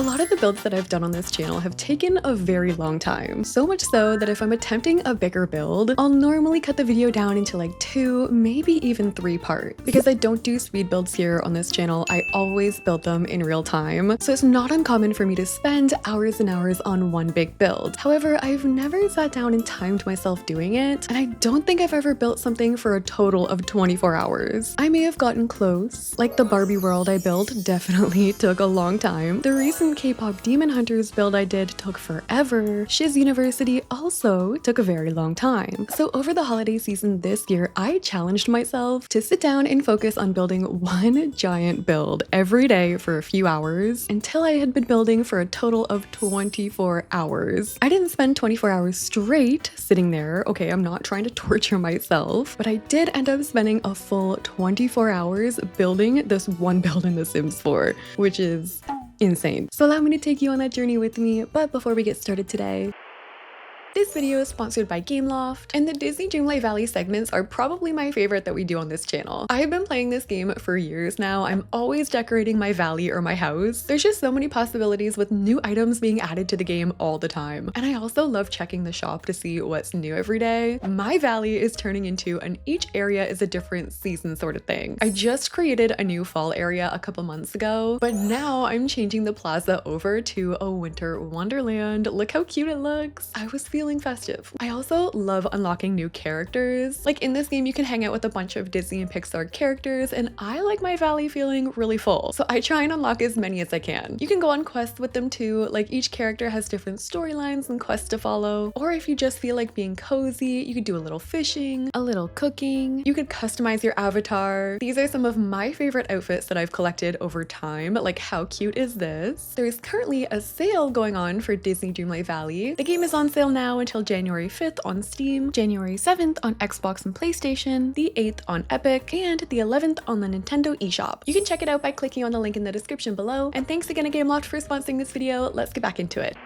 lot of the builds that I've done on this channel have taken a very long time. So much so that if I'm attempting a bigger build, I'll normally cut the video down into like 2, maybe even 3 parts. Because I don't do speed builds here on this channel, I always build them in real time. So it's not uncommon for me to spend hours and hours on one big build. However, I've never sat down and timed myself doing it, and I don't think I've ever built something for a total of 24 hours. I may have gotten close, like the Barbie world I built definitely took a long time. The recent K-pop Demon Hunters build I did took forever. Shiz University also took a very long time. So over the holiday season this year, I challenged myself to sit down and focus on building one giant build every day for a few hours until I had been building for a total of 24 hours. I didn't spend 24 hours straight sitting there. Okay, I'm not trying to torture myself, but I did end up spending a full 24 hours building this one build in The Sims 4, which is insane. So allow me to take you on that journey with me, but before we get started today, this video is sponsored by Gameloft, and the Disney Dreamlight Valley segments are probably my favorite that we do on this channel. I've been playing this game for years now. I'm always decorating my valley or my house. There's just so many possibilities with new items being added to the game all the time. And I also love checking the shop to see what's new every day. My valley is turning into an each area is a different season sort of thing. I just created a new fall area a couple months ago, but now I'm changing the plaza over to a winter wonderland. Look how cute it looks. I was feeling festive. I also love unlocking new characters. Like in this game, you can hang out with a bunch of Disney and Pixar characters, and I like my valley feeling really full. So I try and unlock as many as I can. You can go on quests with them too. Like each character has different storylines and quests to follow. Or if you just feel like being cozy, you could do a little fishing, a little cooking. You could customize your avatar. These are some of my favorite outfits that I've collected over time. Like how cute is this? There's currently a sale going on for Disney Dreamlight Valley. The game is on sale now until January 5th on Steam, January 7th on Xbox and PlayStation, the 8th on Epic, and the 11th on the Nintendo eShop. You can check it out by clicking on the link in the description below. And thanks again to Gameloft for sponsoring this video. Let's get back into it.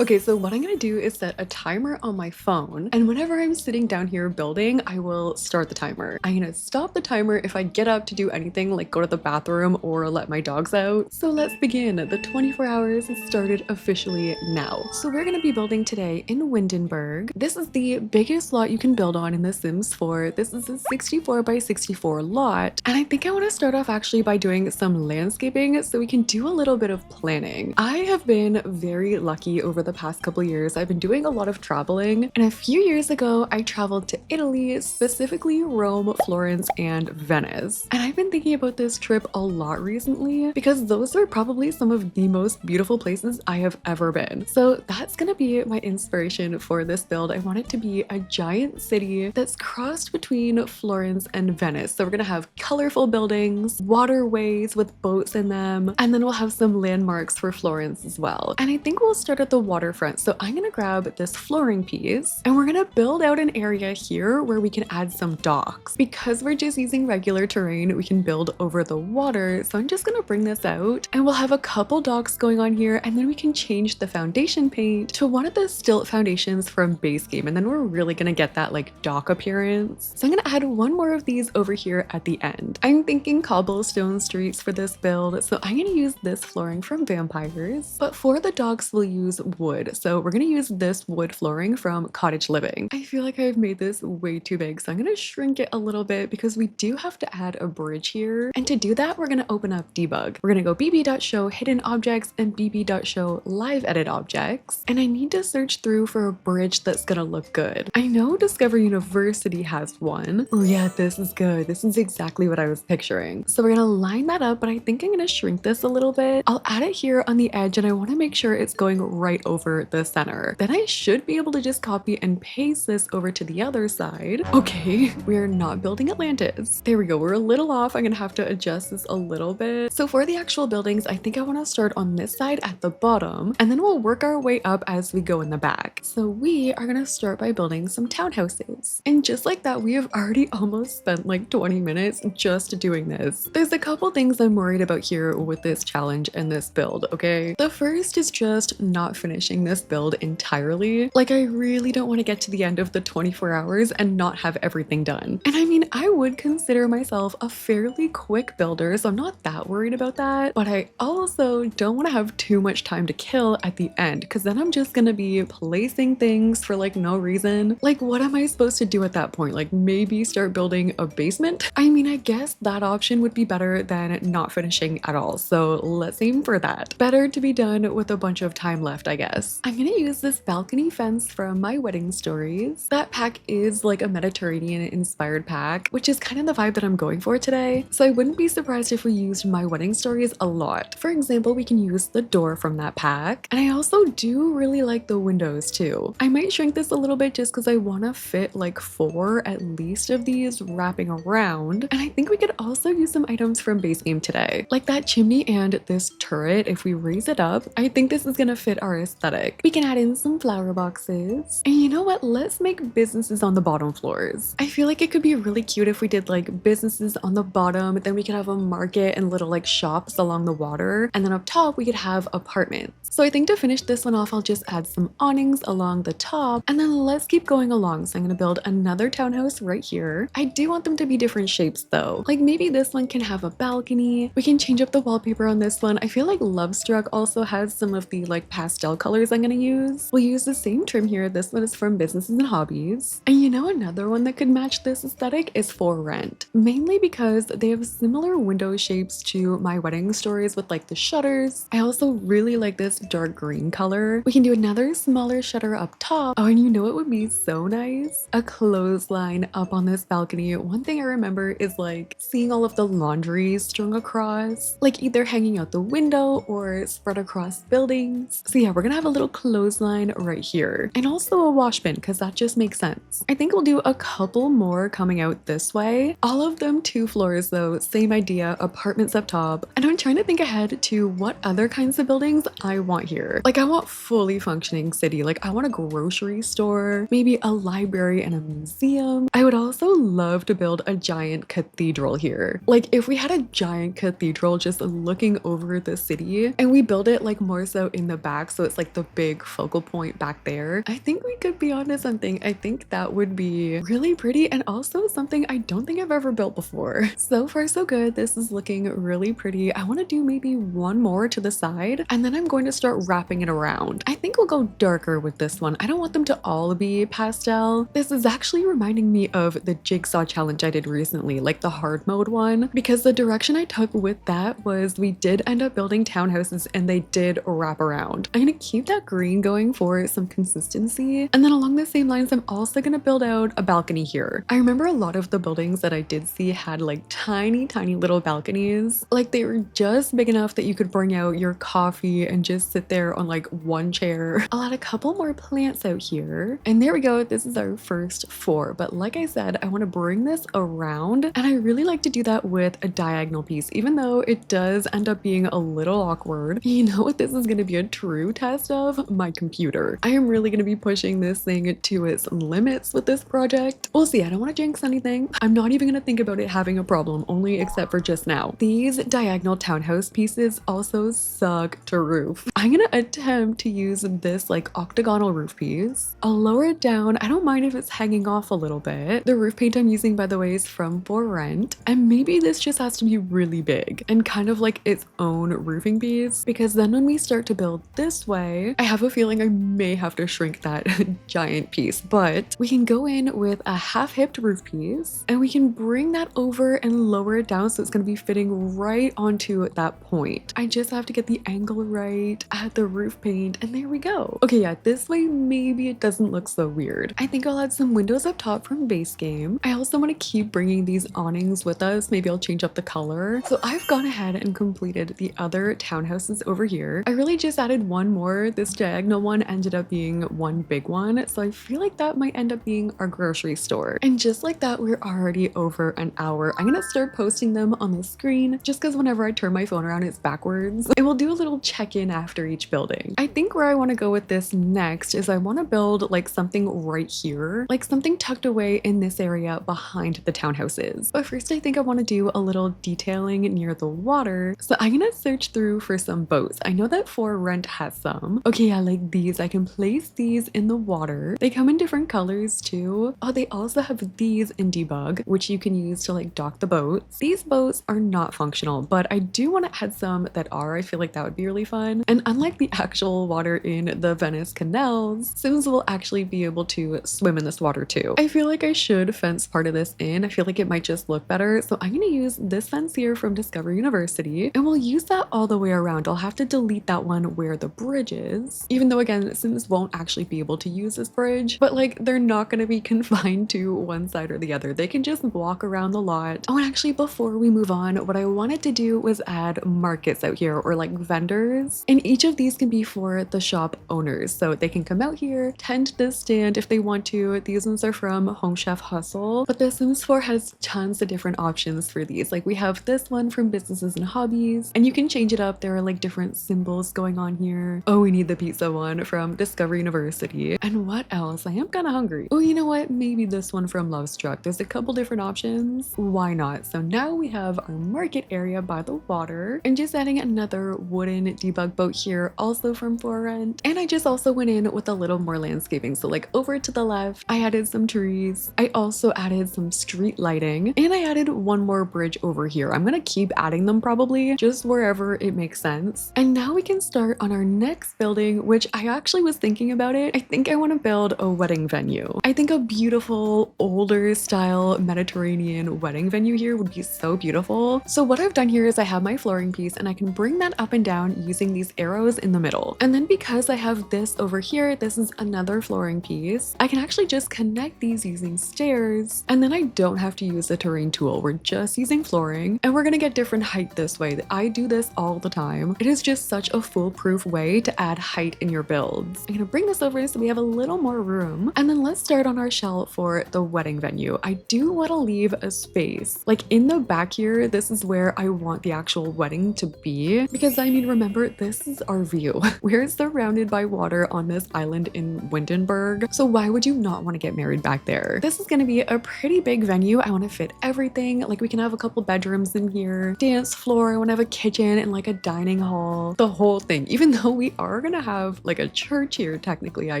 Okay, so what I'm gonna do is set a timer on my phone, and whenever I'm sitting down here building, I will start the timer. I'm gonna stop the timer if I get up to do anything like go to the bathroom or let my dogs out. So let's begin. The 24 hours started officially now. So we're gonna be building today in Windenburg. This is the biggest lot you can build on in The Sims 4. This is a 64 by 64 lot, and I think I want to start off actually by doing some landscaping so we can do a little bit of planning. I have been very lucky over the past couple years. I've been doing a lot of traveling, and a few years ago I traveled to Italy, specifically Rome, Florence, and Venice. And I've been thinking about this trip a lot recently because those are probably some of the most beautiful places I have ever been. So that's gonna be my inspiration for this build. I want it to be a giant city that's crossed between Florence and Venice. So we're gonna have colorful buildings, waterways with boats in them, and then we'll have some landmarks for Florence as well. And I think we'll start at the waterfront. So I'm gonna grab this flooring piece and we're gonna build out an area here where we can add some docks. Because we're just using regular terrain, we can build over the water. So I'm just gonna bring this out and we'll have a couple docks going on here, and then we can change the foundation paint to one of the stilt foundations from base game, and then we're really gonna get that like dock appearance. So I'm gonna add one more of these over here at the end. I'm thinking cobblestone streets for this build, so I'm gonna use this flooring from Vampires, but for the docks we'll use wood. So we're gonna use this wood flooring from Cottage Living. I feel like I've made this way too big, so I'm gonna shrink it a little bit because we do have to add a bridge here. And to do that, we're gonna open up debug. We're gonna go bb.show hidden objects and bb.show live edit objects. And I need to search through for a bridge that's gonna look good. I know Discover University has one. Oh yeah, this is good. This is exactly what I was picturing. So we're gonna line that up, but I think I'm gonna shrink this a little bit. I'll add it here on the edge, and I wanna make sure it's going right over the center. Then I should be able to just copy and paste this over to the other side. Okay, we're not building Atlantis. There we go, we're a little off. I'm gonna have to adjust this a little bit. So for the actual buildings, I think I wanna start on this side at the bottom, and then we'll work our way up as we go in the back. So we are gonna start by building some townhouses. And just like that, we have already almost spent like 20 minutes just doing this. There's a couple things I'm worried about here with this challenge and this build, okay? The first is just not finishing finishing this build entirely. Like, I really don't want to get to the end of the 24 hours and not have everything done. And I mean, I would consider myself a fairly quick builder, so I'm not that worried about that. But I also don't want to have too much time to kill at the end, because then I'm just gonna be placing things for like no reason. Like, what am I supposed to do at that point? Like, maybe start building a basement? I mean, I guess that option would be better than not finishing at all. So let's aim for that. Better to be done with a bunch of time left, I guess. I'm gonna use this balcony fence from My Wedding Stories. That pack is like a Mediterranean inspired pack, which is kind of the vibe that I'm going for today. So I wouldn't be surprised if we used My Wedding Stories a lot. For example, we can use the door from that pack. And I also do really like the windows too. I might shrink this a little bit just because I want to fit like 4 at least of these wrapping around. And I think we could also use some items from base game today, like that chimney and this turret. If we raise it up, I think this is gonna fit our aesthetic. We can add in some flower boxes. And you know what? Let's make businesses on the bottom floors. I feel like it could be really cute if we did like businesses on the bottom, then we could have a market and little like shops along the water. And then up top, we could have apartments. So I think to finish this one off, I'll just add some awnings along the top, and then let's keep going along. So I'm gonna build another townhouse right here. I do want them to be different shapes though. Like maybe this one can have a balcony. We can change up the wallpaper on this one. I feel like Love Struck also has some of the like pastel colors I'm gonna use. We'll use the same trim here. This one is from Businesses and Hobbies. And you know, another one that could match this aesthetic is For Rent. Mainly because they have similar window shapes to My Wedding Stories with like the shutters. I also really like this dark green color. We can do another smaller shutter up top. Oh, and you know it would be so nice? A clothesline up on this balcony. One thing I remember is like seeing all of the laundry strung across, like either hanging out the window or spread across buildings. So yeah, we're gonna have a little clothesline right here, and also a wash bin because that just makes sense. I think we'll do a couple more coming out this way. All of them 2 floors though, same idea, apartments up top. And I'm trying to think ahead to what other kinds of buildings I want here. Like, I want fully functioning city. Like, I want a grocery store, maybe a library and a museum. I would also love to build a giant cathedral here. Like, if we had a giant cathedral just looking over the city, and we build it like more so in the back, so it's like the big focal point back there, I think we could be onto something. I think that would be really pretty, and also something I don't think I've ever built before. So far so good. This is looking really pretty. I want to do maybe one more to the side, and then I'm going to start wrapping it around. I think we'll go darker with this one. I don't want them to all be pastel. This is actually reminding me of the jigsaw challenge I did recently, like the hard mode one, because the direction I took with that was we did end up building townhouses and they did wrap around. I'm gonna keep that green going for some consistency. And then along the same lines, I'm also gonna build out a balcony here. I remember a lot of the buildings that I did see had like tiny little balconies. Like, they were just big enough that you could bring out your coffee and just sit there on like one chair. I'll add a couple more plants out here. And there we go. This is our first 4. But like I said, I want to bring this around, and I really like to do that with a diagonal piece, even though it does end up being a little awkward. You know what this is going to be a true test of? My computer. I am really going to be pushing this thing to its limits with this project. We'll see. I don't want to jinx anything. I'm not even going to think about it having a problem, only except for just now. These diagonal townhouse pieces also suck to roof. I'm going to attempt to use this like octagonal roof piece. I'll lower it down. I don't mind if it's hanging off a little bit. The roof paint I'm using, by the way, is from For Rent. And maybe this just has to be really big and kind of like its own roofing piece, because then when we start to build this way, I have a feeling I may have to shrink that giant piece. But we can go in with a half-hipped roof piece, and we can bring that over and lower it down so it's going to be fitting right onto that point. I just have to get the angle right, add the roof paint, and there we go. Okay, yeah, this way maybe it doesn't look so weird. I think I'll add some windows up top from base game. I also want to keep bringing these awnings with us. Maybe I'll change up the color. So I've gone ahead and completed the other townhouses over here. I really just added one more. This diagonal one ended up being one big one, so I feel like that might end up being our grocery store. And just like that, we're already over an hour. I'm gonna start posting them on the screen just because whenever I turn my phone around, it's backwards. And we'll do a little check-in after each building. I think where I want to go with this next is I want to build like something right here, like something tucked away in this area behind the townhouses. But first, I think I want to do a little detailing near the water. So I'm gonna search through for some boats. I know that For Rent has some. them. Okay, yeah, like these. I can place these in the water. They come in different colors too. Oh, they also have these in debug, which you can use to like dock the boats. These boats are not functional, but I do want to add some that are. I feel like that would be really fun. And unlike the actual water in the Venice canals, Sims will actually be able to swim in this water too. I feel like I should fence part of this in. I feel like it might just look better. So I'm going to use this fence here from Discover University, and we'll use that all the way around. I'll have to delete that one where the bridge is, even though again, Sims won't actually be able to use this bridge, but like they're not going to be confined to one side or the other. They can just walk around the lot. Oh, and actually before we move on, what I wanted to do was add markets out here, or like vendors, and each of these can be for the shop owners. So they can come out here, tend this stand if they want to. These ones are from Home Chef Hustle, but the Sims 4 has tons of different options for these. Like we have this one from Businesses and Hobbies, and you can change it up. There are like different symbols going on here. Oh, we need the pizza one from Discover University. And what else? I am kind of hungry. Oh, you know what? Maybe this one from Love Struck. There's a couple different options. Why not? So now we have our market area by the water, and just adding another wooden debug boat here, also from For Rent. And I just also went in with a little more landscaping. So like over to the left, I added some trees. I also added some street lighting, and I added one more bridge over here. I'm gonna keep adding them probably just wherever it makes sense. And now we can start on our next building, which I actually was thinking about it. I think I want to build a wedding venue. I think a beautiful older style Mediterranean wedding venue here would be so beautiful. So what I've done here is I have my flooring piece, and I can bring that up and down using these arrows in the middle. And then because I have this over here, this is another flooring piece, I can actually just connect these using stairs, and then I don't have to use the terrain tool. We're just using flooring, and we're gonna get different height this way. I do this all the time. It is just such a foolproof way to add height in your builds. I'm gonna bring this over so we have a little more room, and then let's start on our shell for the wedding venue. I do want to leave a space like in the back here. This is where I want the actual wedding to be, because I mean, remember, this is our view. We're surrounded by water on this island in Windenburg, so why would you not want to get married back there? This is going to be a pretty big venue. I want to fit everything. Like we can have a couple bedrooms in here, dance floor, I want to have a kitchen and like a dining hall, the whole thing. Even though we are going to have like a church here technically, I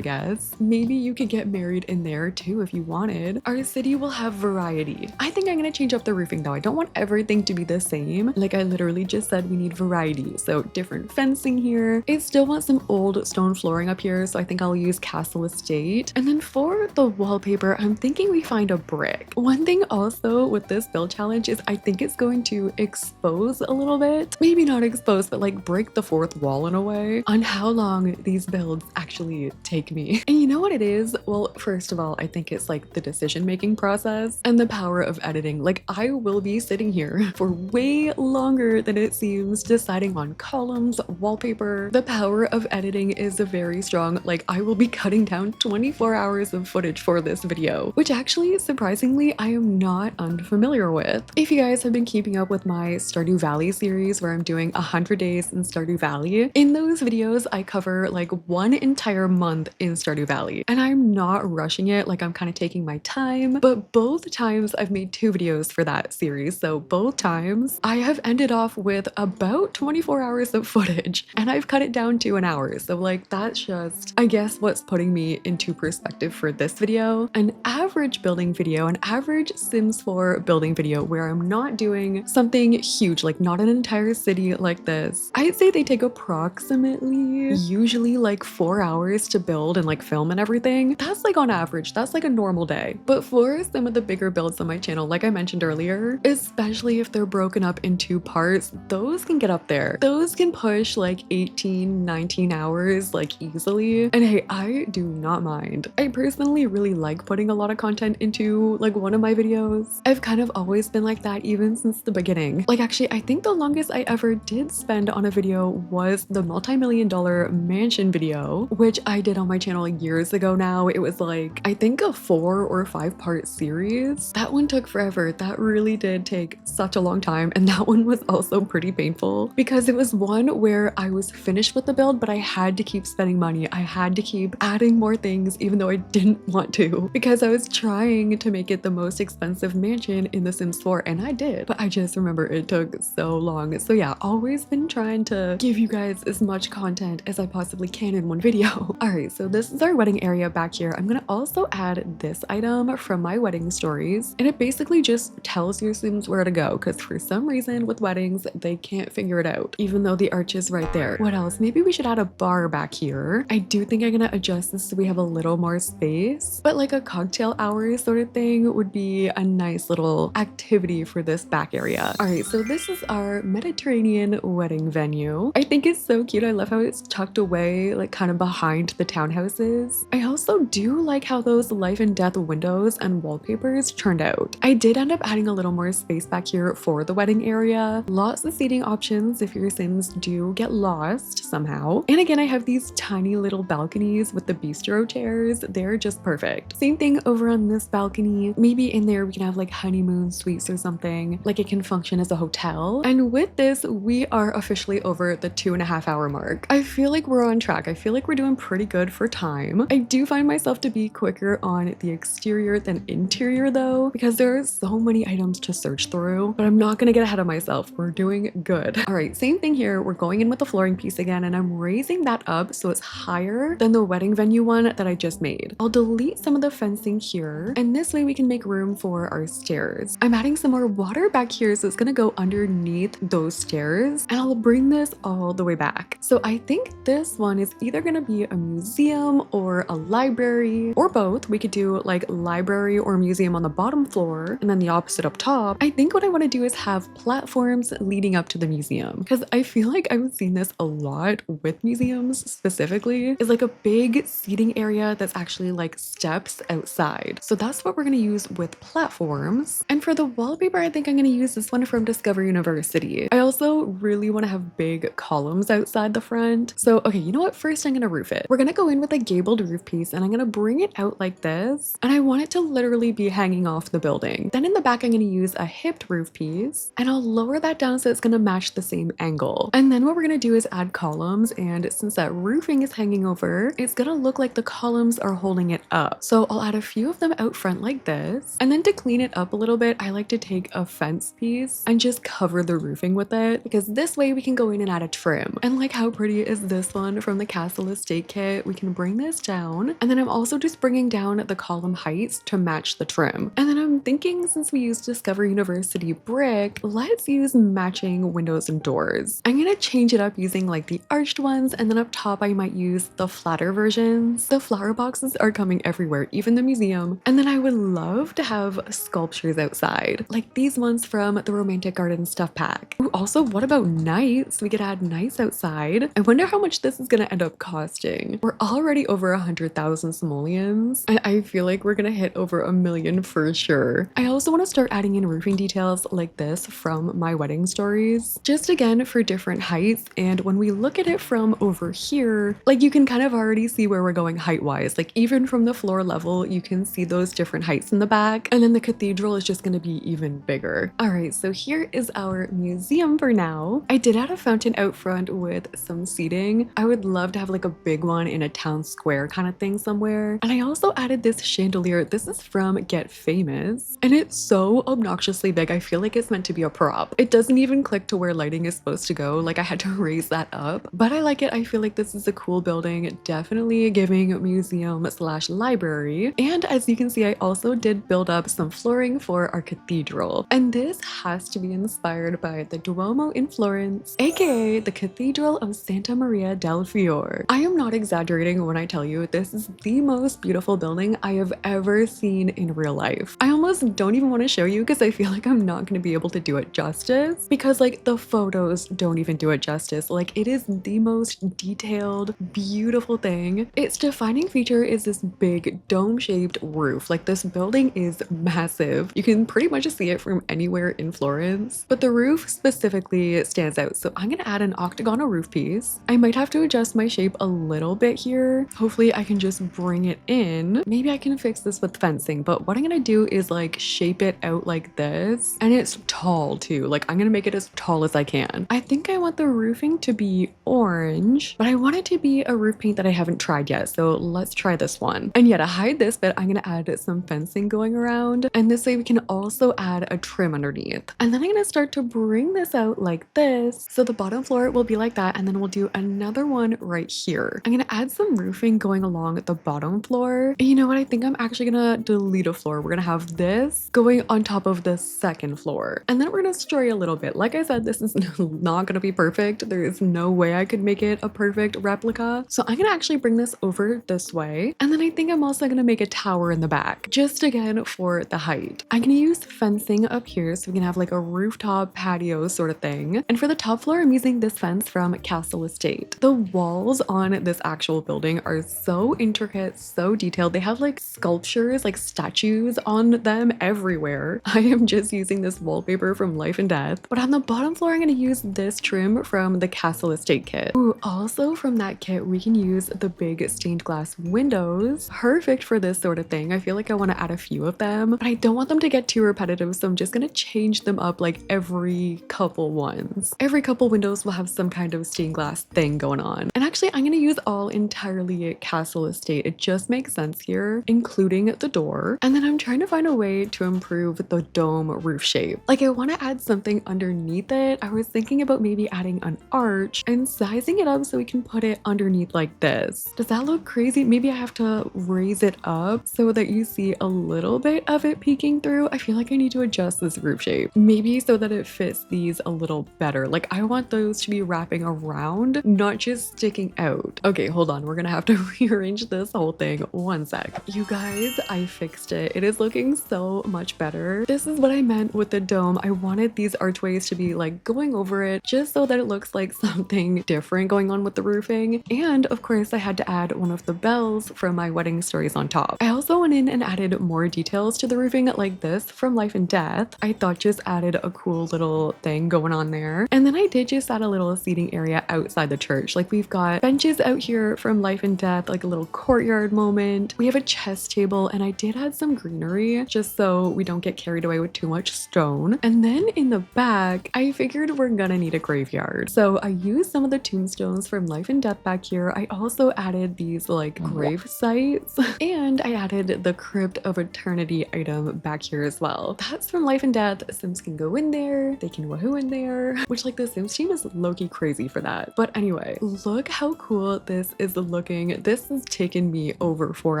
guess. Maybe you could get married in there too if you wanted. Our city will have variety. I think I'm going to change up the roofing though. I don't want everything to be the same. Like I literally just said, we need variety. So different fencing here. I still want some old stone flooring up here, so I think I'll use Castle Estate. And then for the wallpaper, I'm thinking we find a brick. One thing also with this build challenge is I think it's going to expose a little bit. Maybe not expose, but like break the fourth wall in a way on how long these builds actually take me. And you know what it is? Well, first of all, I think it's like the decision-making process and the power of editing. Like I will be sitting here for way longer than it seems, deciding on columns, wallpaper. The power of editing is very strong. Like I will be cutting down 24 hours of footage for this video, which actually surprisingly I am not unfamiliar with. If you guys have been keeping up with my Stardew Valley series where I'm doing 100 days in Stardew Valley, in those videos I cover like one entire month in Stardew Valley, and I'm not rushing it. Like I'm kind of taking my time, but both times I've made 2 videos for that series, so both times I have ended off with about 24 hours of footage, and I've cut it down to an hour. So like that's just, I guess, what's putting me into perspective for this video. An average building video, an average Sims 4 building video where I'm not doing something huge, like not an entire city like this, I'd say they take approximately usually like 4 hours to build and like film and everything. That's like on average, that's like a normal day. But for some of the bigger builds on my channel, like I mentioned earlier, especially if they're broken up in 2 parts, those can get up there. Those can push like 18, 19 hours like easily. And hey, I do not mind. I personally really like putting a lot of content into like one of my videos. I've kind of always been like that even since the beginning. Like actually, I think the longest I ever did spend on a video was the multi-million-dollar mansion video, which I did on my channel years ago now. It was like, I think a 4 or 5 part series. That one took forever. That really did take such a long time. And that one was also pretty painful because it was one where I was finished with the build, but I had to keep spending money. I had to keep adding more things even though I didn't want to, because I was trying to make it the most expensive mansion in The Sims 4, and I did. But I just remember it took so long. So yeah, always been trying to give you guys as much content content as I possibly can in one video. All right, so this is our wedding area back here. I'm gonna also add this item from my wedding stories, and it basically just tells your Sims where to go, because for some reason with weddings, they can't figure it out, even though the arch is right there. What else? Maybe we should add a bar back here. I do think I'm gonna adjust this so we have a little more space, but like a cocktail hour sort of thing would be a nice little activity for this back area. All right, so this is our Mediterranean wedding venue. I think it's so cute. I love how it's tucked away, like kind of behind the townhouses. I also do like how those life and death windows and wallpapers turned out. I did end up adding a little more space back here for the wedding area. Lots of seating options if your Sims do get lost somehow. And again, I have these tiny little balconies with the bistro chairs. They're just perfect. Same thing over on this balcony. Maybe in there we can have like honeymoon suites or something. Like it can function as a hotel. And with this, we are officially over the 2.5 hour mark. I feel like we're on track. I feel like we're doing pretty good for time. I do find myself to be quicker on the exterior than interior though, because there are so many items to search through, but I'm not gonna get ahead of myself. We're doing good. All right, same thing here. We're going in with the flooring piece again, and I'm raising that up so it's higher than the wedding venue one that I just made. I'll delete some of the fencing here, and this way we can make room for our stairs. I'm adding some more water back here, so it's gonna go underneath those stairs, and I'll bring this all the way back. So I think this one is either gonna be a museum or a library, or both. We could do like library or museum on the bottom floor, and then the opposite up top. I think what I want to do is have platforms leading up to the museum, because I feel like I've seen this a lot with museums specifically, is like a big seating area that's actually like steps outside. So that's what we're going to use with platforms. And for the wallpaper, I think I'm going to use this one from Discover University. I also really want to have big columns outside the front. So, okay, you know what? First, I'm going to roof it. We're going to go in with a gabled roof piece, and I'm going to bring it out like this. And I want it to literally be hanging off the building. Then in the back, I'm going to use a hipped roof piece, and I'll lower that down so it's going to match the same angle. And then what we're going to do is add columns, and since that roofing is hanging over, it's going to look like the columns are holding it up. So I'll add a few of them out front like this. And then to clean it up a little bit, I like to take a fence piece and just cover the roofing with it, because this way we can go in and add a trim. And like, how pretty is this one from the Castle Estate kit? We can bring this down, and then I'm also just bringing down the column heights to match the trim. And then I'm thinking, since we used Discover University brick, let's use matching windows and doors. I'm gonna change it up using like the arched ones, and then up top I might use the flatter versions. The flower boxes are coming everywhere, even the museum. And then I would love to have sculptures outside, like these ones from the Romantic Garden stuff pack. Ooh, also, what about nights? We could add nights outside. I wonder how much this is gonna end up costing. We're already over 100,000 simoleons, and I feel like we're gonna hit over 1 million for sure. I also want to start adding in roofing details like this from my wedding stories, just again for different heights. And when we look at it from over here, like you can kind of already see where we're going height wise. Like even from the floor level, you can see those different heights in the back, and then the cathedral is just going to be even bigger. All right, so here is our museum for now. I did add a fountain out front with some seating. I would love to have like a big one in a town square kind of thing somewhere. And I also added this chandelier. This is from Get Famous, and it's so obnoxiously big. I feel like it's meant to be a prop. It doesn't even click to where lighting is supposed to go. Like I had to raise that up, but I like it. I feel like this is a cool building, definitely giving museum slash library. And as you can see, I also did build up some flooring for our cathedral, and this has to be inspired by the Duomo in Florence, aka the Cathedral of Santa Maria del Fiore. I am not exaggerating when I tell you this is the most beautiful building I have ever seen in real life. I almost don't even want to show you because I feel like I'm not going to be able to do it justice, because like the photos don't even do it justice. Like it is the most detailed, beautiful thing. Its defining feature is this big dome-shaped roof. Like this building is massive. You can pretty much see it from anywhere in Florence, but the roof specifically stands out. So I'm gonna add an octagonal roof piece. I might have to adjust my shape a little bit here. Hopefully I can just bring it in. Maybe I can fix this with fencing, but what I'm gonna do is like shape it out like this, and it's tall too. Like I'm gonna make it as tall as I can. I think I want the roofing to be orange, but I want it to be a roof paint that I haven't tried yet. So let's try this one. And yeah, to hide this bit, I'm gonna add some fencing going around, and this way we can also add a trim underneath. And then I'm gonna start to bring this out like this. So the bottom floor will be like that, and then we'll do a another one right here. I'm gonna add some roofing going along the bottom floor. And you know what? I think I'm actually gonna delete a floor. We're gonna have this going on top of the second floor. And then we're gonna stray a little bit. Like I said, this is not gonna be perfect. There is no way I could make it a perfect replica. So I'm gonna actually bring this over this way. And then I think I'm also gonna make a tower in the back, just again for the height. I'm gonna use fencing up here so we can have like a rooftop patio sort of thing. And for the top floor, I'm using this fence from Castle Estate. The walls on this actual building are so intricate, so detailed. They have like sculptures, like statues on them everywhere. I am just using this wallpaper from Life and Death. But on the bottom floor, I'm gonna use this trim from the Castle Estate kit. Ooh, also from that kit, we can use the big stained glass windows. Perfect for this sort of thing. I feel like I want to add a few of them, but I don't want them to get too repetitive, so I'm just gonna change them up like every couple ones. Every couple windows will have some kind of stained glass thing going on. And actually, I'm gonna use all entirely Castle Estate. It just makes sense here, including the door. And then I'm trying to find a way to improve the dome roof shape. Like I want to add something underneath it. I was thinking about maybe adding an arch and sizing it up so we can put it underneath like this. Does that look crazy? Maybe I have to raise it up so that you see a little bit of it peeking through. I feel like I need to adjust this roof shape. Maybe so that it fits these a little better. Like I want those to be wrapping around, not just sticking out. Okay, hold on. We're gonna have to rearrange this whole thing. One sec. You guys, I fixed it. It is looking so much better. This is what I meant with the dome. I wanted these archways to be like going over it just so that it looks like something different going on with the roofing. And of course, I had to add one of the bells from my wedding stories on top. I also went in and added more details to the roofing like this from Life and Death. I thought just added a cool little thing going on there. And then I did just add a little seating area outside the church. Like we've got benches out here from Life and Death, like a little courtyard moment. We have a chess table, and I did add some greenery just so we don't get carried away with too much stone. And then in the back, I figured we're gonna need a graveyard. So I used some of the tombstones from Life and Death back here. I also added these like grave sites, and I added the Crypt of Eternity item back here as well. That's from Life and Death. Sims can go in there, they can woohoo in there, which like the Sims team is low-key crazy for that. But anyway, look how cool this is looking. This has taken me over 4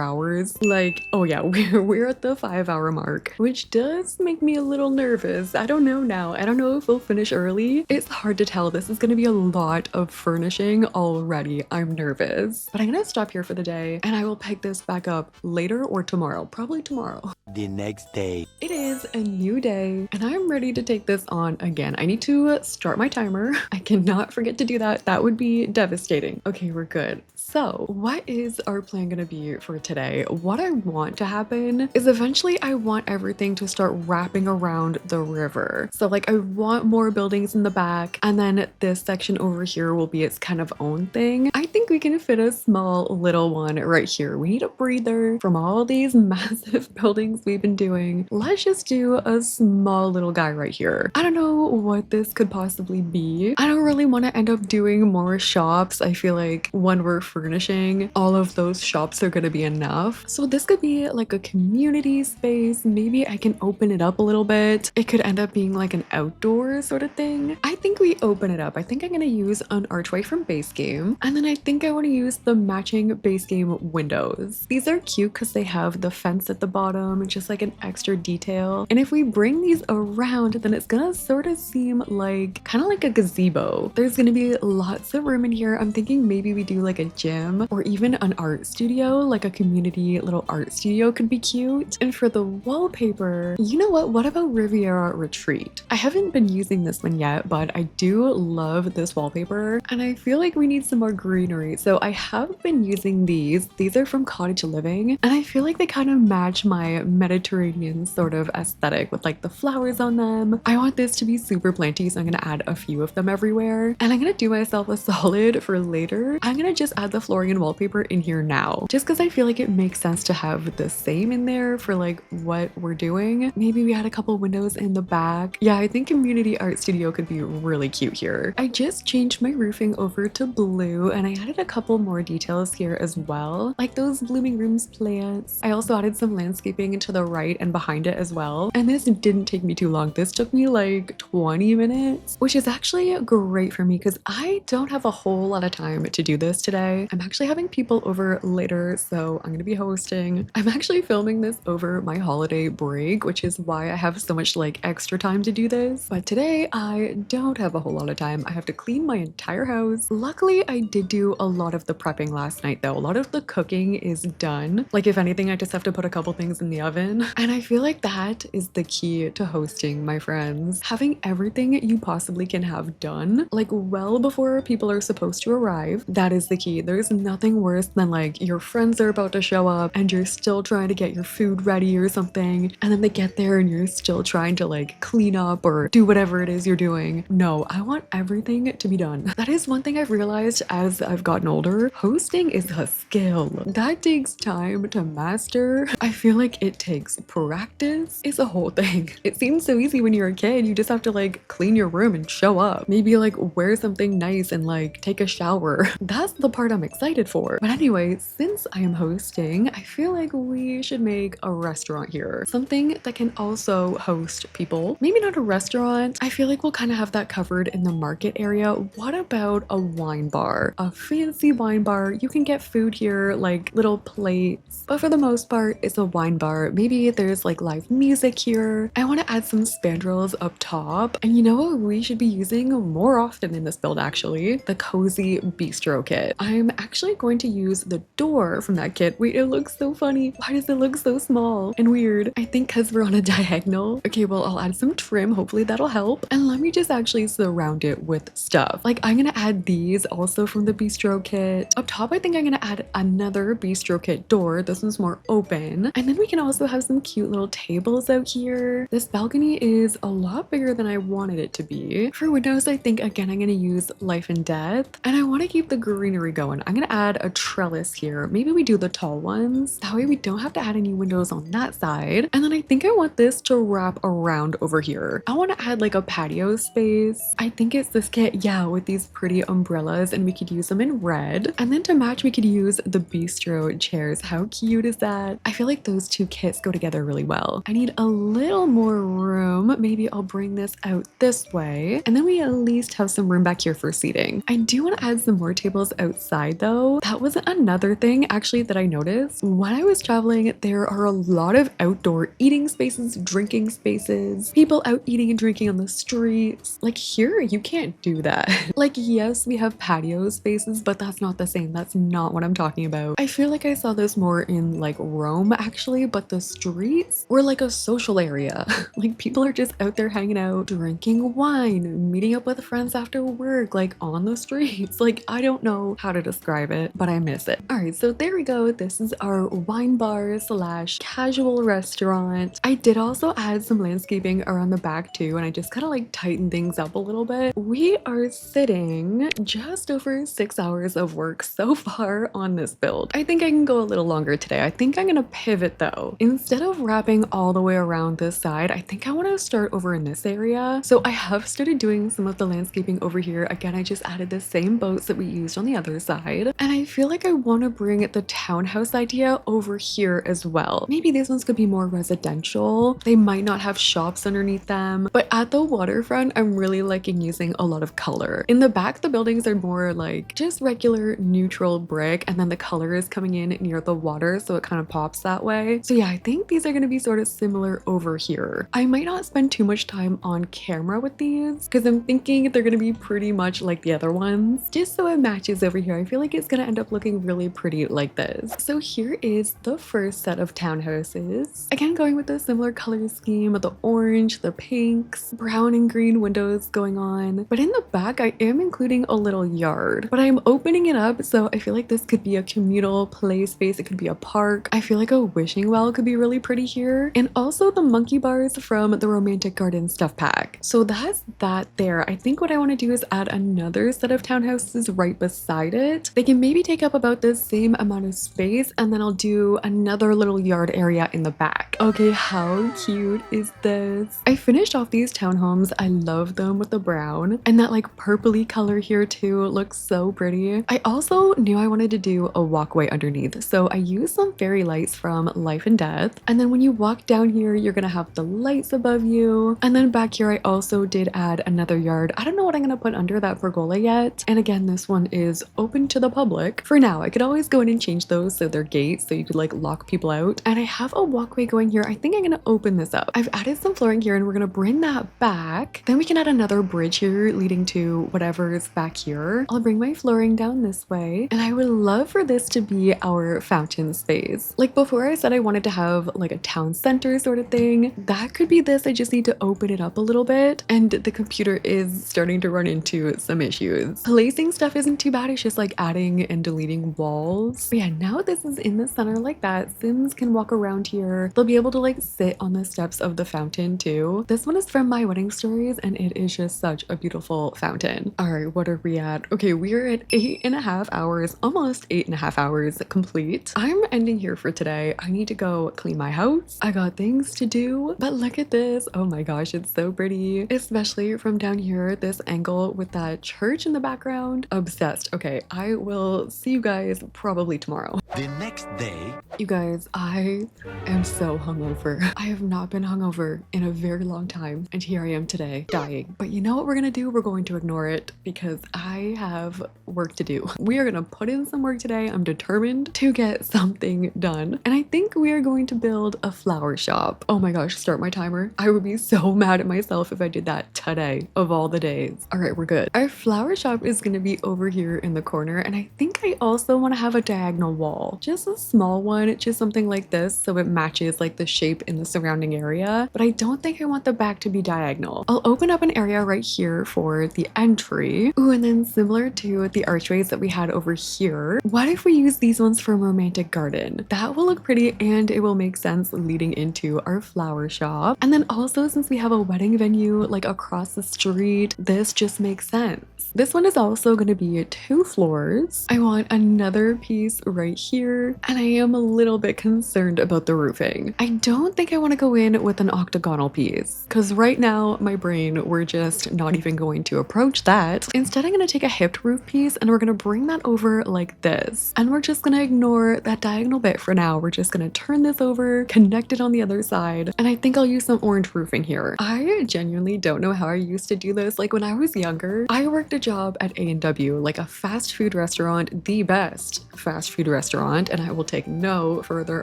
hours. Like, oh yeah, we're at the 5-hour mark, which does make me a little nervous. I don't know now. I don't know if we'll finish early. It's hard to tell. This is gonna be a lot of furnishing already. I'm nervous. But I'm gonna stop here for the day, and I will pick this back up later or tomorrow. Probably tomorrow. The next day. It is a new day, and I'm ready to take this on again. I need to start my timer. I cannot forget to do that. That would be devastating. Okay, we're good. So what is our plan gonna be for today? What I want to happen is eventually I want everything to start wrapping around the river. So like I want more buildings in the back, and then this section over here will be its kind of own thing. I think we can fit a small little one right here. We need a breather from all these massive buildings we've been doing. Let's just do a small little guy right here. I don't know what this could possibly be. I don't really want to end up doing more shops. I feel like when we're furnishing, all of those shops are going to be enough. So this could be like a community space. Maybe I can open it up a little bit. It could end up being like an outdoor sort of thing. I think we open it up. I think I'm going to use an archway from base game. And then I think I want to use the matching base game windows. These are cute because they have the fence at the bottom, just like an extra detail. And if we bring these around, then it's gonna sort of seem like kind of like a gazebo. There's gonna be lots of room in here. I'm thinking maybe we do like a gym or even an art studio, like a community little art studio could be cute. And for the wallpaper, you know what about Riviera Retreat? I haven't been using this one yet, but I do love this wallpaper, and I feel like we need some more greenery. So I have been using these. These are from Cottage Living, and I feel like they kind of match my Mediterranean sort of aesthetic with like the flowers on them. I want this to be super planty, so I'm gonna add a few of them everywhere, and I'm gonna do myself a solid for later. I'm gonna just add the flooring and wallpaper in here now, just because I feel like it makes sense to have the same in there for like what we're doing. Maybe we had a couple windows in the back. Yeah, I think community art studio could be really cute here. I just changed my roofing over to blue, and I added a couple more details here as well, like those blooming rooms plants. I also added some landscaping to the right and behind it as well. And this didn't take me too long. This took me like 20 minutes, which is actually great for me because I don't have a whole lot of time to do this today. I'm actually having people over later, so I'm gonna be hosting. I'm actually filming this over my holiday break, which is why I have so much like extra time to do this. But today I don't have a whole lot of time. I have to clean my entire house. Luckily, I did do a lot of the prepping last night though. A lot of the cooking is done. Like if anything, I just have to put a couple things in the oven. And I feel like that is the key to hosting, my friends. Having everything you possibly can have done, like well before people are supposed to arrive, that is the key. There's nothing worse than like your friends are about to show up and you're still trying to get your food ready or something, and then they get there and you're still trying to like clean up or do whatever it is you're doing. No, I want everything to be done. That is one thing I've realized as I've gotten older. Hosting is a skill that takes time to master. I feel like it takes practice. It's a whole thing. It seems so easy when you're a kid. You just have to like clean your room and show up. Maybe like wear something nice and like take a shower. That's the part I'm excited for. But anyway, since I am hosting, I feel like we should make a restaurant here. Something that can also host people. Maybe not a restaurant. I feel like we'll kind of have that covered in the market area. What about a wine bar? A fancy wine bar. You can get food here, like little plates. But for the most part, it's a wine bar. Maybe there's like live music here. I want to add some spandrels up top. And you know what we should be using more often in this build actually? The cozy bistro kit. I'm actually going to use the door from that kit. Wait, it looks so funny. Why does it look so small and weird? I think because we're on a diagonal. Okay, well, I'll add some trim. Hopefully that'll help. And let me just actually surround it with stuff. Like I'm gonna add these also from the bistro kit. Up top, I think I'm gonna add another bistro kit door. This one's more open. And then we can also have some cute little tables out here. This balcony is a lot bigger than I wanted it to be. For windows, I think again, I'm gonna use life and death. And I wanna keep the greenery going. I'm gonna add a trellis here. Maybe we do the tall ones. That way we don't have to add any windows on that side. And then I think I want this to wrap around over here. I wanna add like a patio space. I think it's this kit, yeah, with these pretty umbrellas, and we could use them in red. And then to match, we could use the bistro chairs. How cute is that? I feel like those two kits go together really well. I need a little more room. Maybe I'll bring this out this way. And then we at least have some room back here for seating. I do want to add some more tables outside though. That was another thing actually that I noticed. When I was traveling, there are a lot of outdoor eating spaces, drinking spaces, people out eating and drinking on the streets. Like here, you can't do that. Like yes, we have patio spaces, but that's not the same. That's not what I'm talking about. I feel like I saw this more in like Rome actually, but the streets were like a social area. Like people are just out there hanging out, drinking wine, meeting up with friends after work, like on the streets. Like I don't know how to describe it, but I miss it. All right, so there we go. This is our wine bar slash casual restaurant. I did also add some landscaping around the back too, and I just kind of like tightened things up a little bit. We are sitting just over 6 hours of work so far on this build. I think I can go a little longer today. I think I'm gonna pivot though. Instead of wrapping all the way around this side, I think I want to start over in this area. So I have started doing some of the landscaping over here. Again, I just added the same boats that we used on the other side. And I feel like I want to bring the townhouse idea over here as well. Maybe these ones could be more residential. They might not have shops underneath them, but at the waterfront, I'm really liking using a lot of color. In the back, the buildings are more like just regular neutral brick, and then the color is coming in near the water, so it kind of pops that way. So yeah, I think these are going to be sort of similar over here. I might not spend too much time on camera with these because I'm thinking they're going to be pretty much like the other ones, just so it matches over here. I feel like it's going to end up looking really pretty like this. So here is the first set of townhouses. Again, going with a similar color scheme of the orange, the pinks, brown and green windows going on. But in the back, I am including a little yard, but I'm opening it up. So I feel like this could be a communal play space. It could be a park. I feel like a wishing well could be really pretty here. And also the monkey bars from the Romantic Garden stuff pack. So that's that there. I think what I want to do is add another set of townhouses right beside it. They can maybe take up about the same amount of space, and then I'll do another little yard area in the back. Okay, how cute is this? I finished off these townhomes. I love them with the brown, and that like purpley color here too looks so pretty. I also knew I wanted to do a walkway underneath, so I used some fairy lights from Life and Death. death. And then when you walk down here, you're gonna have the lights above you. And then back here, I also did add another yard. I don't know what I'm gonna put under that pergola yet. And again, this one is open to the public. For now, I could always go in and change those so they're gates so you could like lock people out. And I have a walkway going here. I think I'm gonna open this up. I've added some flooring here and we're gonna bring that back. Then we can add another bridge here leading to whatever is back here. I'll bring my flooring down this way. And I would love for this to be our fountain space. Like before I said I wanted to have like a town center sort of thing. That could be this. I just need to open it up a little bit. And the computer is starting to run into some issues. Placing stuff isn't too bad. It's just like adding and deleting walls. But yeah, now this is in the center like that. Sims can walk around here. They'll be able to like sit on the steps of the fountain too. This one is from My Wedding Stories and it is just such a beautiful fountain. All right, what are we at? Okay, we are at 8.5 hours, almost 8.5 hours complete. I'm ending here for today. I need to go clean my house. I got things to do, but look at this. Oh my gosh, it's so pretty, especially from down here, this angle with that church in the background. Obsessed. Okay, I will see you guys probably tomorrow. The next day, you guys, I am so hungover. I have not been hungover in a very long time, and here I am today, dying. But you know what we're gonna do? We're going to ignore it because I have work to do. We are gonna put in some work today. I'm determined to get something done, and I think we are going to build a flower shop. Oh my gosh, start my timer. I would be so mad at myself if I did that today of all the days. All right, we're good. Our flower shop is gonna be over here in the corner, and I think I also want to have a diagonal wall, just a small one, just something like this so it matches like the shape in the surrounding area, but I don't think I want the back to be diagonal. I'll open up an area right here for the entry. Ooh, and then similar to the archways that we had over here, what if we use these ones for a romantic garden? That will look pretty and it will make sense leading into our flower shop. And then also, since we have a wedding venue like across the street, this just makes sense. This one is also going to be 2 floors. I want another piece right here, and I am a little bit concerned about the roofing. I don't think I want to go in with an octagonal piece, because right now, my brain, we're just not even going to approach that. Instead, I'm going to take a hipped roof piece, and we're going to bring that over like this. And we're just going to ignore that diagonal bit for now. We're just going to turn this over, connect it on the other side, and I think I'll use some orange roofing here. I genuinely don't know how I used to do this. Like when I was younger, I worked a job at A&W, like a fast food restaurant, the best fast food restaurant, and I will take no further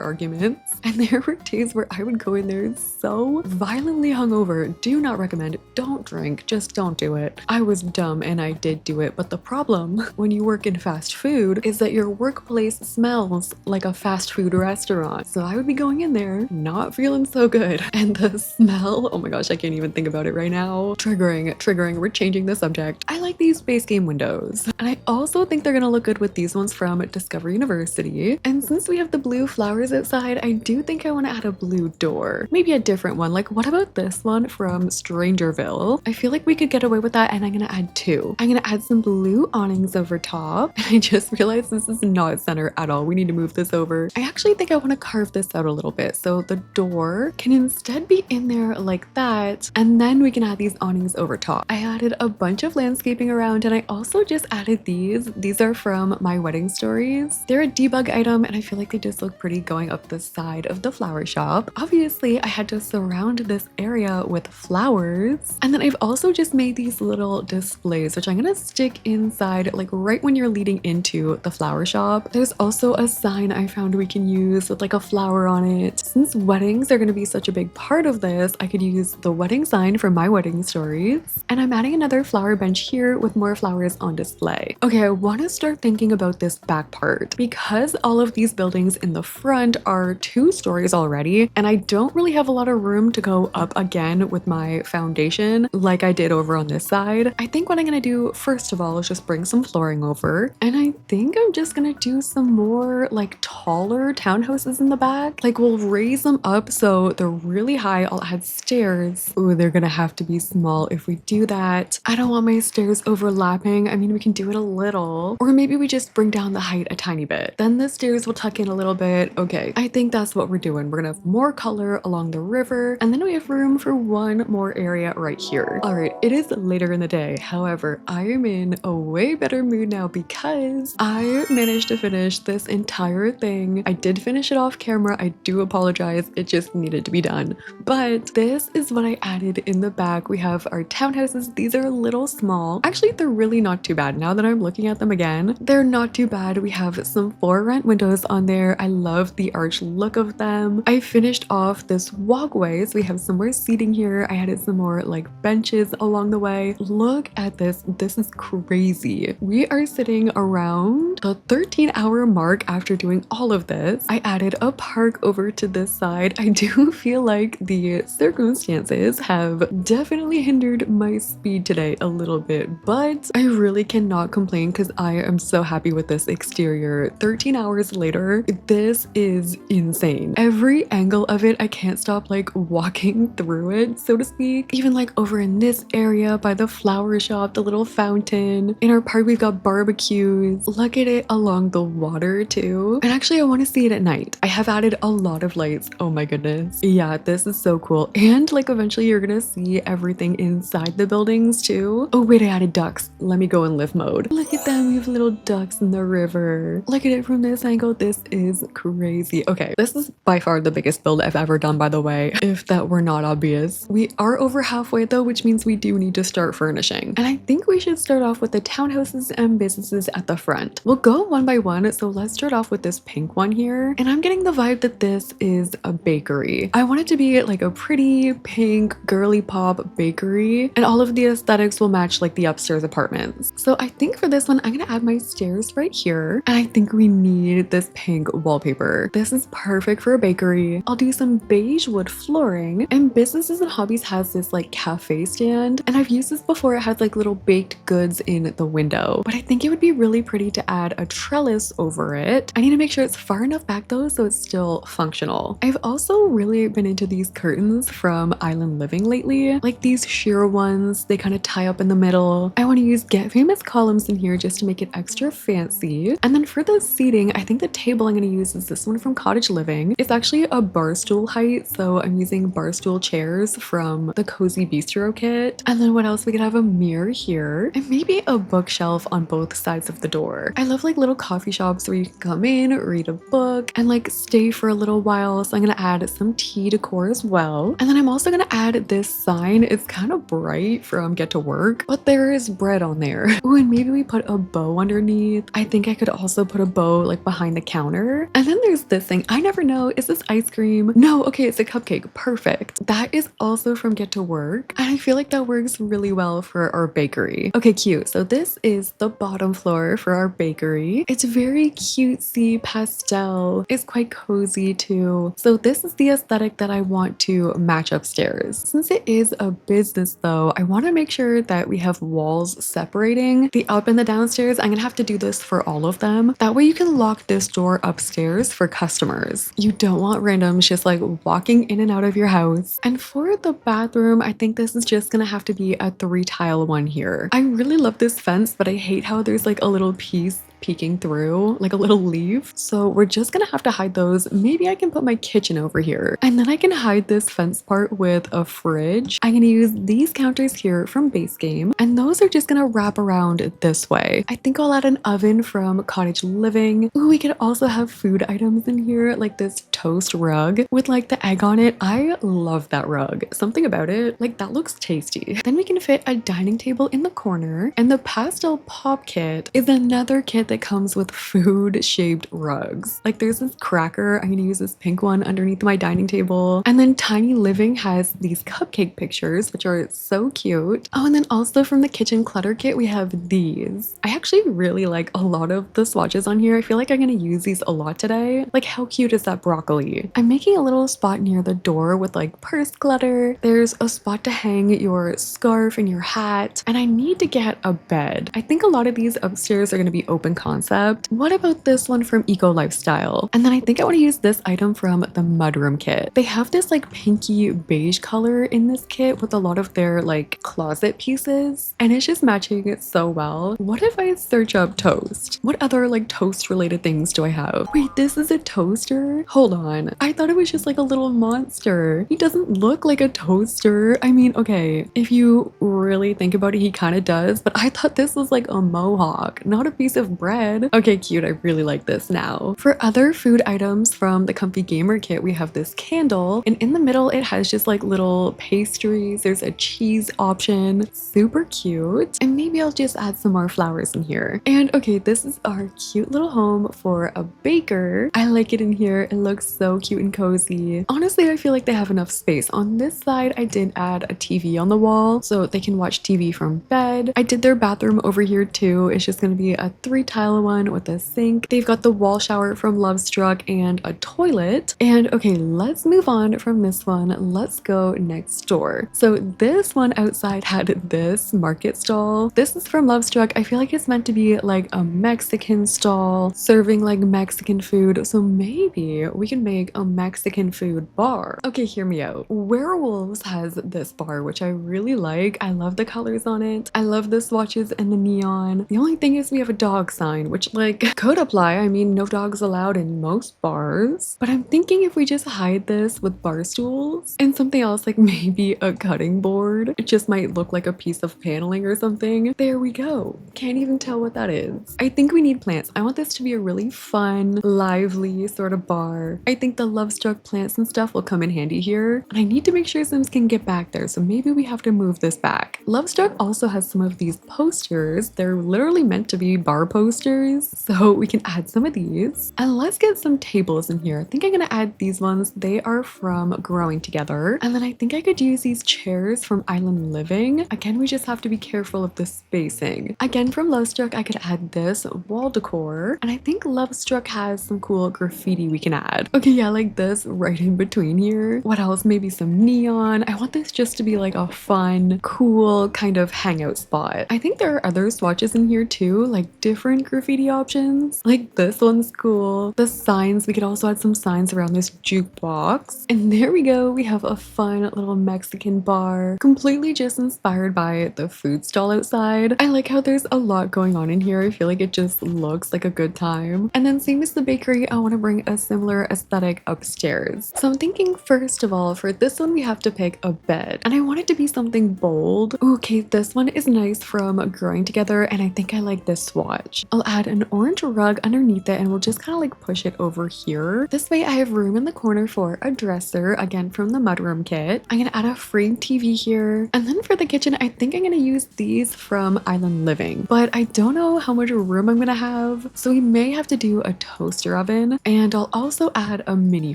arguments. And there were days where I would go in there so violently hungover. Do not recommend. Don't drink. Just don't do it. I was dumb and I did do it, but the problem when you work in fast food is that your workplace smells like a fast food restaurant. So I would be going in there not feeling so good, and the smell, oh my gosh, I can't even think about it right now. Triggering. We're changing the subject. I like these space game windows, and I also think they're gonna look good with these ones from Discover University. And since we have the blue flowers outside, I do think I want to add a blue door, maybe a different one. Like what about this one from Strangerville? I feel like we could get away with that, and I'm gonna add 2. I'm gonna add some blue awnings over top, and I just realized this is not center at all. We need to move this over. I actually think I want to carve this out a little bit so the door can instead be in there like that, and then we can add these awnings over top. I added a bunch of landscaping around, and I also just added these. These are from My Wedding Stories. They're a debug item, and I feel like they just look pretty going up the side of the flower shop. Obviously, I had to surround this area with flowers, and then I've also just made these little displays, which I'm gonna stick inside, like right when you're leading into the flower shop. There's also a sign I found we can use with like a flower on it. Since weddings are gonna be such a big part of this, I could use the wedding sign from My Wedding Stories, and I'm adding another flower bench here with more flowers on display. Okay, I want to start thinking about this back part because all of these buildings in the front are 2 stories already, and I don't really have a lot of room to go up again with my foundation like I did over on this side. I think what I'm gonna do first of all is just bring some flooring over, and I think I'm just gonna do some more like taller townhouses in the back. Like we'll raise them up so they're really high. I'll add stairs. Ooh, they're gonna have to be small if we do that. I don't want my stairs overlapping. I mean, we can do it a little, or maybe we just bring down the height a tiny bit. Then the stairs will tuck in a little love it. Okay, I think that's what we're doing. We're gonna have more color along the river, and then we have room for one more area right here. All right, it is later in the day. However, I am in a way better mood now because I managed to finish this entire thing. I did finish it off camera. I do apologize. It just needed to be done. But this is what I added in the back. We have our townhouses. These are a little small. Actually, they're really not too bad. Now that I'm looking at them again, they're not too bad. We have some for rent windows on there. I love the arch look of them. I finished off this walkway, so we have some more seating here. I added some more like benches along the way. Look at this. This is crazy. We are sitting around the 13-hour mark after doing all of this. I added a park over to this side. I do feel like the circumstances have definitely hindered my speed today a little bit, but I really cannot complain because I am so happy with this exterior. 13 hours later, this is insane. Every angle of it, I can't stop like walking through it, so to speak. Even like over in this area by the flower shop, the little fountain. In our park, we've got barbecues. Look at it along the water too. And actually, I want to see it at night. I have added a lot of lights. Oh my goodness. Yeah, this is so cool. And like eventually you're gonna see everything inside the buildings too. Oh wait, I added ducks. Let me go in live mode. Look at them. We have little ducks in the river. Look at it from this angle. This is crazy. Okay, this is by far the biggest build I've ever done, by the way, if that were not obvious. We are over halfway though, which means we do need to start furnishing. And I think we should start off with the townhouses and businesses at the front. We'll go one by one, so let's start off with this pink one here. And I'm getting the vibe that this is a bakery. I want it to be like a pretty pink girly pop bakery, and all of the aesthetics will match like the upstairs apartments. So I think for this one, I'm gonna add my stairs right here, and I think we need this pink wallpaper. This is perfect for a bakery. I'll do some beige wood flooring, and Businesses and Hobbies has this like cafe stand, and I've used this before. It has like little baked goods in the window, but I think it would be really pretty to add a trellis over it. I need to make sure it's far enough back though so it's still functional. I've also really been into these curtains from Island Living lately, like these sheer ones. They kind of tie up in the middle. I want to use Get Famous columns in here just to make it extra fancy. And then for the seating, I think the table I'm going to use is this one from Cottage Living. It's actually a bar stool height, so I'm using bar stool chairs from the Cozy Bistro kit. And then what else? We could have a mirror here and maybe a bookshelf on both sides of the door. I love like little coffee shops where you can come in, read a book, and like stay for a little while. So I'm going to add some tea decor as well. And then I'm also going to add this sign. It's kind of bright from Get to Work, but there is bread on there. Ooh, and maybe we put a bow underneath. I think I could also put a bow like behind the counter. And then there's this thing. I never know. Is this ice cream? No, okay, it's a cupcake. Perfect. That is also from Get to Work. And I feel like that works really well for our bakery. Okay, cute. So this is the bottom floor for our bakery. It's very cutesy pastel. It's quite cozy too. So this is the aesthetic that I want to match upstairs. Since it is a business though, I want to make sure that we have walls separating the up and the downstairs. I'm gonna have to do this for all of them. That way you can lock this door upstairs for customers. You don't want randoms just like walking in and out of your house. And for the bathroom, I think this is just gonna have to be a 3-tile one here. I really love this fence, but I hate how there's like a little piece peeking through, like a little leaf. So we're just gonna have to hide those. Maybe I can put my kitchen over here, and then I can hide this fence part with a fridge. I'm gonna use these counters here from Base Game, and those are just gonna wrap around this way. I think I'll add an oven from Cottage Living. Ooh, we could also have food items in here, like this toast rug with like the egg on it. I love that rug. Something about it, like that looks tasty. Then we can fit a dining table in the corner, and the pastel pop kit is another kit that comes with food shaped rugs. Like there's this cracker. I'm gonna use this pink one underneath my dining table. And then Tiny Living has these cupcake pictures, which are so cute. Oh, and then also from the kitchen clutter kit, we have these. I actually really like a lot of the swatches on here. I feel like I'm gonna use these a lot today. Like how cute is that broccoli? broccoli. I'm making a little spot near the door with like purse clutter. There's a spot to hang your scarf and your hat, and I need to get a bed. I think a lot of these upstairs are going to be open concept. What about this one from Eco Lifestyle? And then I think I want to use this item from the mudroom kit. They have this like pinky beige color in this kit with a lot of their like closet pieces, and it's just matching it so well. What if I search up toast? What other like toast related things do I have? Wait, this is a toaster? Hold on. I thought it was just like a little monster. He doesn't look like a toaster. I mean, okay, if you really think about it, he kind of does, but I thought this was like a mohawk, not a piece of bread. Okay, cute. I really like this now. For other food items from the Comfy Gamer kit, we have this candle, and in the middle it has just like little pastries. There's a cheese option, super cute, and maybe I'll just add some more flowers in here. And okay, this is our cute little home for a baker. I like it in here. It looks so cute and cozy. Honestly, I feel like they have enough space. On this side, I did add a TV on the wall so they can watch TV from bed. I did their bathroom over here too. It's just going to be a 3-tile one with a sink. They've got the wall shower from Lovestruck and a toilet. And okay, let's move on from this one. Let's go next door. So this one outside had this market stall. This is from Lovestruck. I feel like it's meant to be like a Mexican stall serving like Mexican food. So maybe we can make a Mexican food bar. Okay, hear me out. Werewolves has this bar, which I really like. I love the colors on it. I love the swatches and the neon. The only thing is we have a dog sign, which like could apply. I mean, no dogs allowed in most bars. But I'm thinking if we just hide this with bar stools and something else, like maybe a cutting board, it just might look like a piece of paneling or something. There we go. Can't even tell what that is. I think we need plants. I want this to be a really fun, lively sort of bar. I think the Lovestruck plants and stuff will come in handy here. And I need to make sure Sims can get back there, so maybe we have to move this back. Lovestruck also has some of these posters. They're literally meant to be bar posters, so we can add some of these. And let's get some tables in here. I think I'm gonna add these ones. They are from Growing Together. And then I think I could use these chairs from Island Living. Again, we just have to be careful of the spacing. Again, from Lovestruck, I could add this wall decor. And I think Lovestruck has some cool graffiti we can add. Okay, yeah, like this right in between here. What else? Maybe some neon. I want this just to be like a fun, cool kind of hangout spot. I think there are other swatches in here too, like different graffiti options. Like this one's cool. The signs, we could also add some signs around this jukebox. And there we go. We have a fun little Mexican bar, completely just inspired by the food stall outside. I like how there's a lot going on in here. I feel like it just looks like a good time. And then same as the bakery, I want to bring a similar aesthetic upstairs. So I'm thinking first of all, for this one, we have to pick a bed. And I want it to be something bold. Okay, this one is nice from Growing Together, and I think I like this swatch. I'll add an orange rug underneath it, and we'll just kind of like push it over here. This way I have room in the corner for a dresser, again from the mudroom kit. I'm gonna add a frame TV here. And then for the kitchen, I think I'm gonna use these from Island Living, but I don't know how much room I'm gonna have, so we may have to do a toaster oven, and I'll also add a mini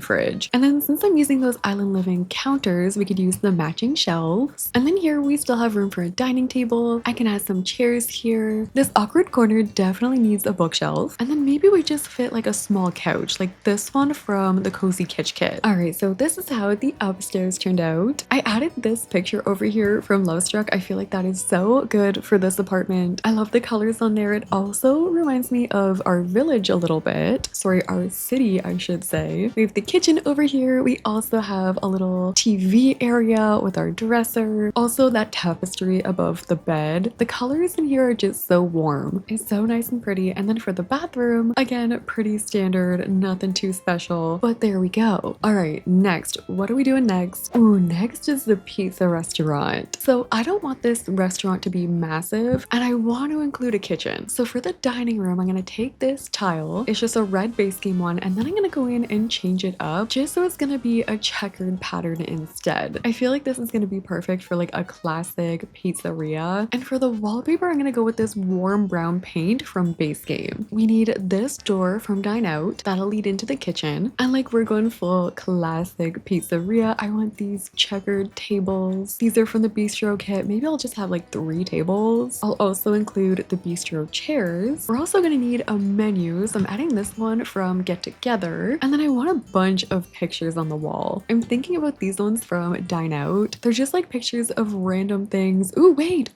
fridge. And then since I'm using those Island Living counters, we could use the matching shelves. And then here we still have room for a dining table. I can add some chairs here. This awkward corner definitely needs a bookshelf. And then maybe we just fit like a small couch, like this one from the Cozy Kitsch kit. All right, so this is how the upstairs turned out. I added this picture over here from Lovestruck. I feel like that is so good for this apartment. I love the colors on there. It also reminds me of our village a little bit. Sorry, our city, I should say. We have the kitchen over here. We also have a little TV area with our dresser. Also that tapestry above the bed. The colors in here are just so warm. It's so nice and pretty. And then for the bathroom, again, pretty standard, nothing too special, but there we go. All right, next, what are we doing next? Ooh, next is the pizza restaurant. So I don't want this restaurant to be massive, and I want to include a kitchen. So for the dining room, I'm gonna take this tile. It's just a red base game one, and then I'm gonna go in and change it up just so it's gonna be a checkered pattern instead. I feel like this is gonna be perfect for like a classic pizzeria. And for the wallpaper, I'm gonna go with this warm brown paint from Base Game. We need this door from Dine Out. That'll lead into the kitchen. And like we're going full classic pizzeria. I want these checkered tables. These are from the bistro kit. Maybe I'll just have like 3 tables. I'll also include the bistro chairs. We're also gonna need a menu, so I'm adding this one from Get Together. And then I I want a bunch of pictures on the wall. I'm thinking about these ones from Dine Out. They're just like pictures of random things. Ooh, wait.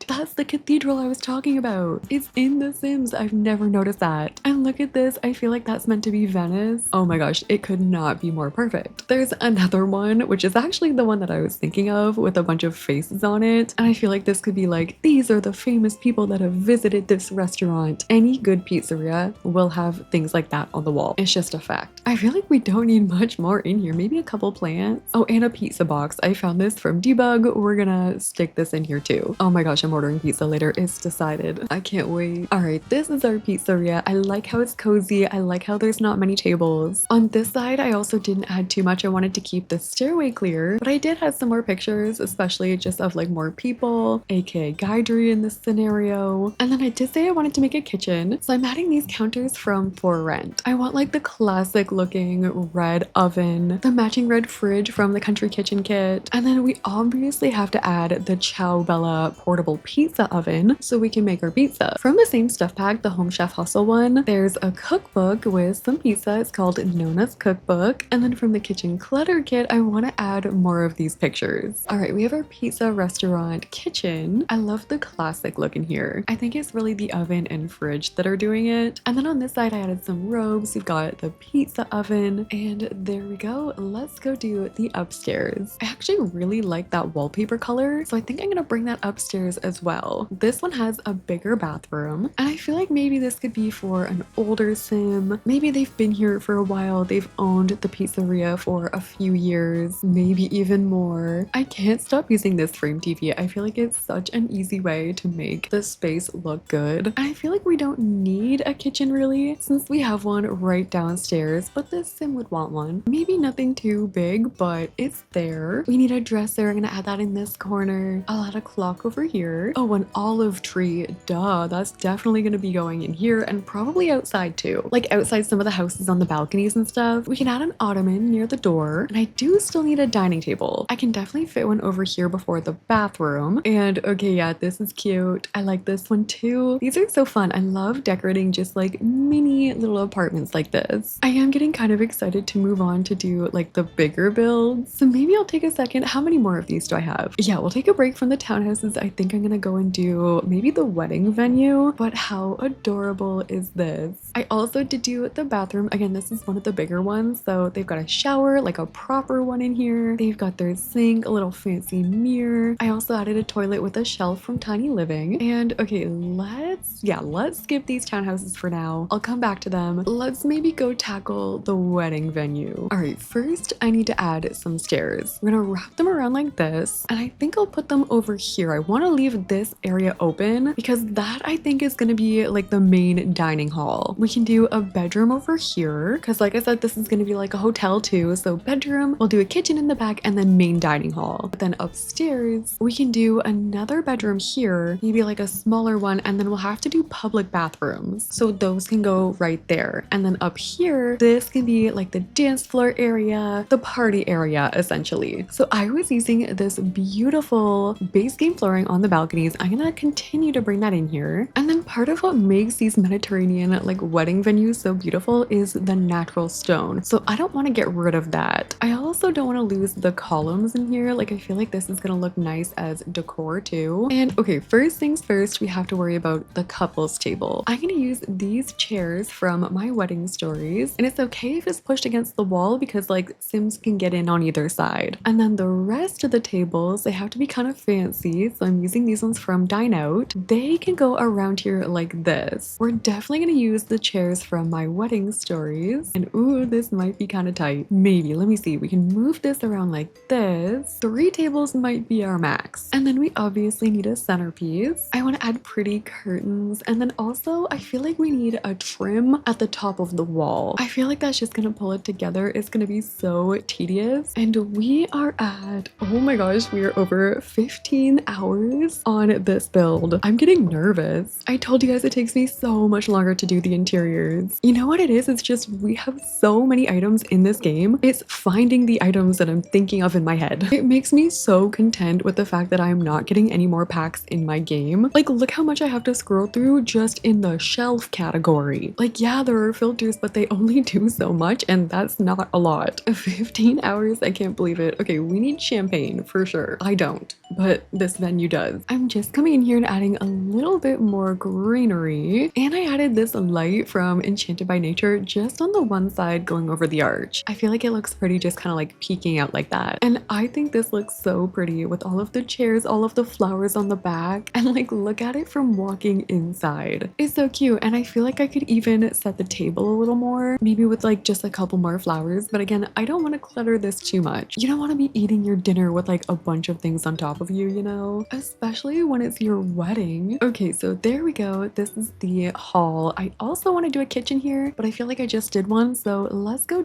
That's the cathedral I was talking about. It's in The Sims. I've never noticed that. And look at this. I feel like that's meant to be Venice. Oh my gosh, it could not be more perfect. There's another one, which is actually the one that I was thinking of with a bunch of faces on it. And I feel like this could be like, these are the famous people that have visited this restaurant. Any good pizzeria will have things like that on the wall. It's just a fact. I feel like we don't need much more in here. Maybe a couple plants. Oh, and a pizza box. I found this from Debug. We're gonna stick this in here too. Oh my gosh, I'm ordering pizza later. It's decided. I can't wait. All right, this is our pizzeria. I like how it's cozy. I like how there's not many tables. On this side, I also didn't add too much. I wanted to keep the stairway clear, but I did add some more pictures, especially just of like more people, aka Guidry in this scenario. And then I did say I wanted to make a kitchen, so I'm adding these counters from For Rent. I want like the classic looking red oven, the matching red fridge from the Country Kitchen kit, and then we obviously have to add the Ciao Bella portable pizza oven so we can make our pizza. From the same stuff pack, the Home Chef Hustle one, there's a cookbook with some pizza. It's called Nona's Cookbook. And then from the Kitchen Clutter kit, I want to add more of these pictures. All right, we have our pizza restaurant kitchen. I love the classic look in here. I think it's really the oven and fridge that are doing it. And then on this side, I added some robes. We've got the pizza oven, and there we go. Let's go do the upstairs. I actually really like that wallpaper color, so I think I'm gonna bring that upstairs as well. This one has a bigger bathroom, and I feel like maybe this could be for an older sim. Maybe they've been here for a while. They've owned the pizzeria for a few years, maybe even more. I can't stop using this frame TV. I feel like it's such an easy way to make the space look good. And I feel like we don't need a kitchen really, since we have one right downstairs, but this sim would want one. Maybe nothing too big, but it's there. We need a dresser. I'm gonna add that in this corner. I'll add a clock over here. Oh, an olive tree. Duh, that's definitely gonna be going in here and probably outside too. Like outside some of the houses on the balconies and stuff. We can add an ottoman near the door, and I do still need a dining table. I can definitely fit one over here before the bathroom. And okay, yeah, this is cute. I like this one too. These are so fun. I love decorating just like mini little apartments like this. I am getting kind of excited to move on to do like the bigger builds. So maybe I'll take a second. How many more of these do I have? Yeah, we'll take a break from the townhouses. I think I'm gonna go and do maybe the wedding venue, but how adorable is this? I also did do the bathroom. Again, this is one of the bigger ones. So they've got a shower, like a proper one in here. They've got their sink, a little fancy mirror. I also added a toilet with a shelf from Tiny Living. And okay, let's skip these townhouses for now. I'll come back to them. Let's maybe go tackle the wedding venue. All right, first I need to add some stairs. We're gonna wrap them around like this, and I think I'll put them over here. I want to leave this area open because that I think is gonna be like the main dining hall. We can do a bedroom over here because like I said, this is gonna be like a hotel too. So bedroom, we'll do a kitchen in the back and then main dining hall. But then upstairs, we can do another bedroom here, maybe like a smaller one, and then we'll have to do public bathrooms. So those can go right there. And then up here, this can be like the dance floor area, the party area, essentially. So I was using this beautiful base game flooring on the balconies. I'm gonna continue to bring that in here. And then part of what makes these Mediterranean like wedding venues so beautiful is the natural stone. So I don't want to get rid of that. I also don't want to lose the columns in here. Like I feel like this is gonna look nice as decor too. And okay, first things first, we have to worry about the couples table. I'm gonna use these chairs from my wedding stories, and it's okay if it's pushed against the wall because like Sims can get in on either side. And then the rest of the tables, they have to be kind of fancy, so I'm using these ones from Dine Out. They can go around here like this. We're definitely gonna use the chairs from my wedding stories, and ooh, this might be kind of tight. Maybe, let me see, we can move this around like this. 3 tables might be our max. And then we obviously need a centerpiece. I want to add pretty curtains, and then also I feel like we need a trim at the top of the wall. I feel like that's just gonna pull it together. It's gonna be so tedious. And we are at, oh my gosh, we are over 15 hours on this build. I'm getting nervous. I told you guys it takes me so much longer to do the interiors. You know what it is? It's just we have so many items in this game. It's finding the items that I'm thinking of in my head. It makes me so content with the fact that I'm not getting any more packs in my game. Like, look how much I have to scroll through just in the shelf category. Like, yeah, there are filters, but they only do do so much, and that's not a lot. 15 hours, I can't believe it. Okay, we need champagne for sure. I don't, but this venue does. I'm just coming in here and adding a little bit more greenery, and I added this light from Enchanted by Nature just on the one side going over the arch. I feel like it looks pretty just kind of like peeking out like that, and I think this looks so pretty with all of the chairs, all of the flowers on the back, and like look at it from walking inside. It's so cute, and I feel like I could even set the table a little more, maybe with like just a couple more flowers, but again, I don't want to clutter this too much. You don't want to be eating your dinner with like a bunch of things on top of you, you know, especially when it's your wedding. Okay, so there we go. This is the hall. I also want to do a kitchen here, but I feel like I just did one, so let's go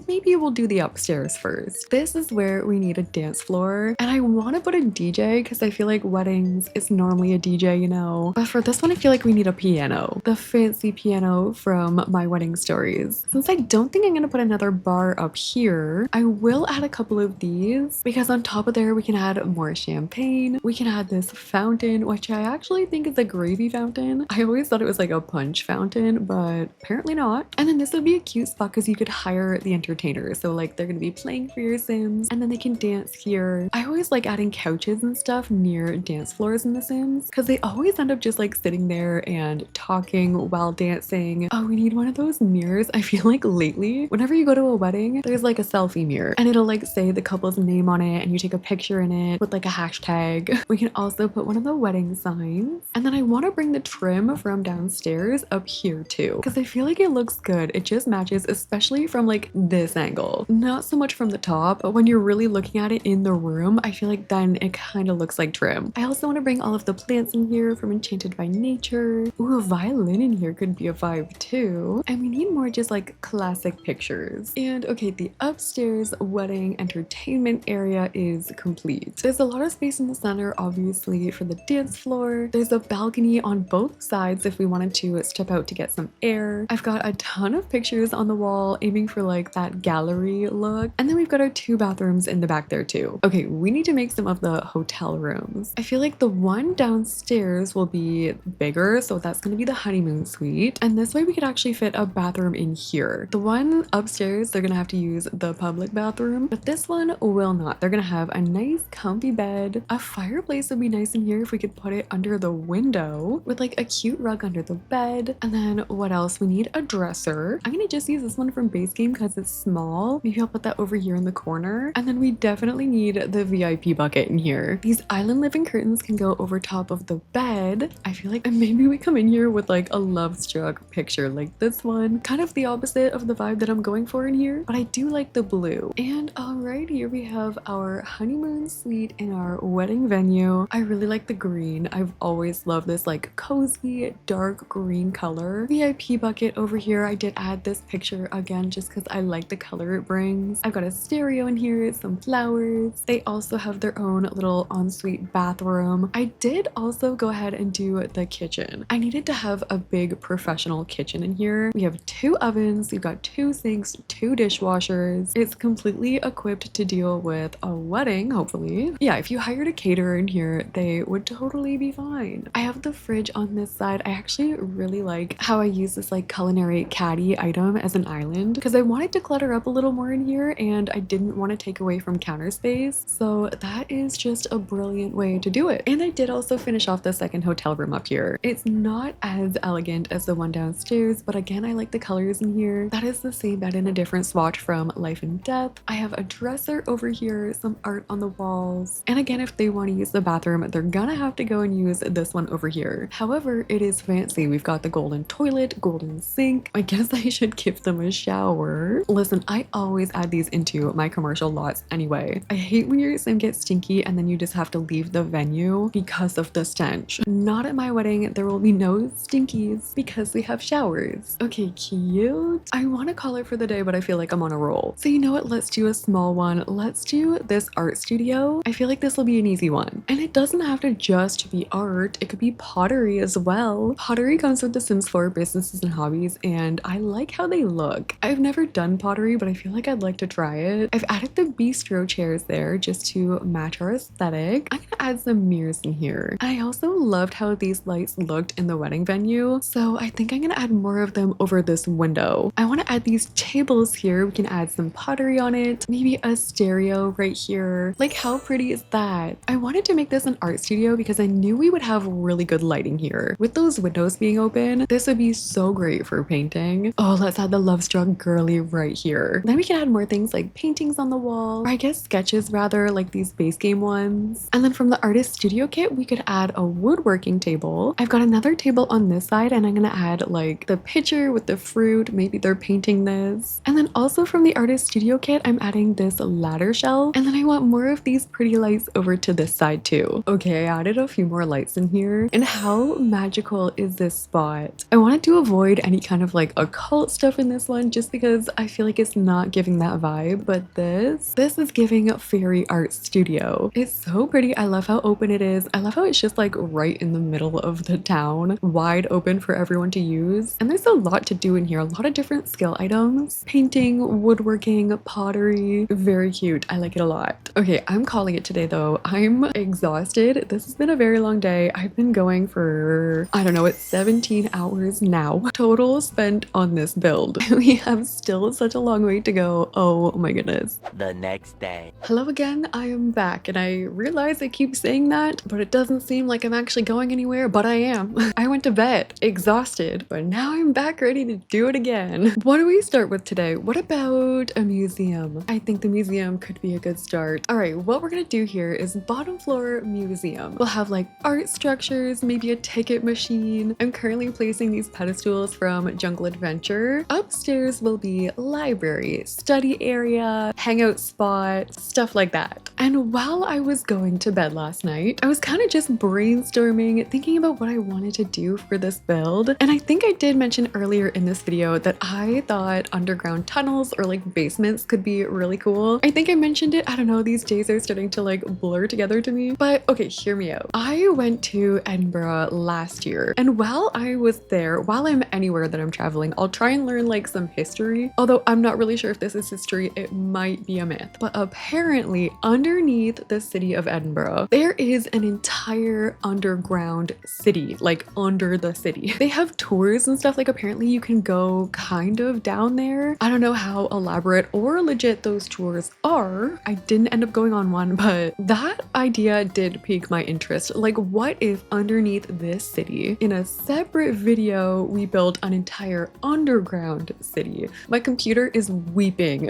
maybe we'll do the upstairs first. This is where we need a dance floor, and I want to put a DJ because I feel like weddings is normally a DJ, you know, but for this one I feel like we need a piano, the fancy piano from My Wedding Stories. Since I don't think I'm gonna put another bar up here, I will add a couple of these because on top of there we can add more champagne. We can add this fountain, which I actually think is a gravy fountain. I always thought it was like a punch fountain, but apparently not. And then this would be a cute spot because you could hire the entertainer, so like they're gonna be playing for your Sims and then they can dance here. I always like adding couches and stuff near dance floors in The Sims because they always end up just like sitting there and talking while dancing. Oh, we need one of those mirrors. I feel like lately whenever you go to a wedding there's like a selfie mirror and it'll like say the couple's name on it and you take a picture in it with like a hashtag. We can also put one of the wedding signs, and then I want to bring the trim from downstairs up here too because I feel like it looks good. It just matches, especially from like this angle, not so much from the top, but when you're really looking at it in the room, I feel like then it kind of looks like trim. I also want to bring all of the plants in here from Enchanted by Nature. Ooh, a violin in here could be a vibe too. And we need more just like classic pictures. And okay, the upstairs wedding entertainment area is complete. There's a lot of space in the center, obviously, for the dance floor. There's a balcony on both sides if we wanted to step out to get some air. I've got a ton of pictures on the wall, aiming for like that gallery look. And then we've got our 2 bathrooms in the back there too. Okay, we need to make some of the hotel rooms. I feel like the one downstairs will be bigger, so that's going to be the honeymoon suite. And this way we could actually fit a bathroom in here. The one upstairs, they're going to have to use the public bathroom, but this one will not. They're going to have a nice comfy bed. A fireplace would be nice in here if we could put it under the window with like a cute rug under the bed. And then what else? We need a dresser. I'm going to just use this one from base game because it's small. Maybe I'll put that over here in the corner. And then we definitely need the VIP bucket in here. These island living curtains can go over top of the bed. I feel like maybe we come in here with like a love struck picture like this one. Kind of the opposite of the vibe that I'm going for in here, but I do like the blue. And alright, here we have our honeymoon suite in our wedding venue. I really like the green. I've always loved this like cozy dark green color. VIP bucket over here. I did add this picture again just because I like the color it brings. I've got a stereo in here, some flowers. They also have their own little ensuite bathroom. I did also go ahead and do the kitchen. I needed to have a big professional kitchen in here. We have 2 ovens, we've got 2 sinks, 2 dishwashers. It's completely equipped to deal with a wedding, hopefully. Yeah, if you hired a caterer in here, they would totally be fine. I have the fridge on this side. I actually really like how I use this like culinary caddy item as an island because I wanted to clutter up a little more in here and I didn't want to take away from counter space. So that is just a brilliant way to do it. And I did also finish off the second hotel room up here. It's not as elegant as the one downstairs, but again, I like the colors in here. That is the same bed in a different swatch from Life and Death. I have a dresser over here, some art on the walls. And again, if they want to use the bathroom, they're gonna have to go and use this one over here. However, it is fancy. We've got the golden toilet, golden sink. I guess I should give them a shower. Listen, I always add these into my commercial lots anyway. I hate when your sim gets stinky and then you just have to leave the venue because of the stench. Not at my wedding. There will be no stinkies because we have showers. Okay, cute. I want to call it for the day, but I feel like I'm on a roll. So you know what? Let's do a small one. Let's do this art studio. I feel like this will be an easy one. And it doesn't have to just be art. It could be pottery as well. Pottery comes with The Sims 4 businesses and hobbies, and I like how they look. I've never done pottery, but I feel like I'd like to try it. I've added the bistro chairs there just to match our aesthetic. I'm gonna add some mirrors in here. I also loved how these lights looked in the wedding venue, so I think I'm gonna add more of them over this window. studio. I want to add these tables here. We can add some pottery on it, maybe a stereo right here. Like, how pretty is that? I wanted to make this an art studio because I knew we would have really good lighting here. With those windows being open, this would be so great for painting. Oh, let's add the Love Struck girly right here. Then we can add more things like paintings on the wall, or I guess sketches rather, like these base game ones. And then from the artist studio kit, we could add a woodworking table. I've got another table on this side and I'm gonna add like the pitcher with the fruit. Maybe they're painting this. And then also from the artist studio kit, I'm adding this ladder shelf. And then I want more of these pretty lights over to this side too. Okay, I added a few more lights in here. And how magical is this spot? I wanted to avoid any kind of like occult stuff in this one just because I feel like it's not giving that vibe. But this is giving fairy art studio. It's so pretty. I love how open it is. I love how it's just like right in the middle of the town, wide open for everyone to use. And there's a lot to do in here, a lot of different skill items, painting, woodworking, pottery. Very cute. I like it a lot. Okay, I'm calling it today though. I'm exhausted. This has been a very long day. I've been going for, I don't know, it's 17 hours now total spent on this build. We have still such a long way to go. Oh my goodness. The next day. Hello again, I am back and I realize I keep saying that, but it doesn't seem like I'm actually going anywhere, but I am. I went to bed exhausted, but now I'm back ready to do it again. What do we start with today? What about a museum? I think the museum could be a good start. All right, what we're gonna do here is bottom floor museum. We'll have like art structures, maybe a ticket machine. I'm currently placing these pedestals from Jungle Adventure. Upstairs will be library, study area, hangout spot, stuff like that. And while I was going to bed last night, I was kind of just brainstorming, thinking about what I wanted to do for this build. And I think I did mention earlier in this video that I thought underground tunnels or like basements could be really cool. I think I mentioned it. I don't know, these days are starting to like blur together to me. But okay, hear me out. I went to Edinburgh last year, and while I was there, while I'm anywhere that I'm traveling, I'll try and learn like some history. Although I'm not really sure if this is history, it might be a myth. But apparently underneath the city of Edinburgh, there is an entire underground city, like under the city. They have tours and stuff, like apparently you can go kind of down there. I don't know how elaborate or legit those tours are. I didn't end up going on one, but that idea did pique my interest. Like, what if underneath this city, in a separate video, we built an entire underground city? My computer is weeping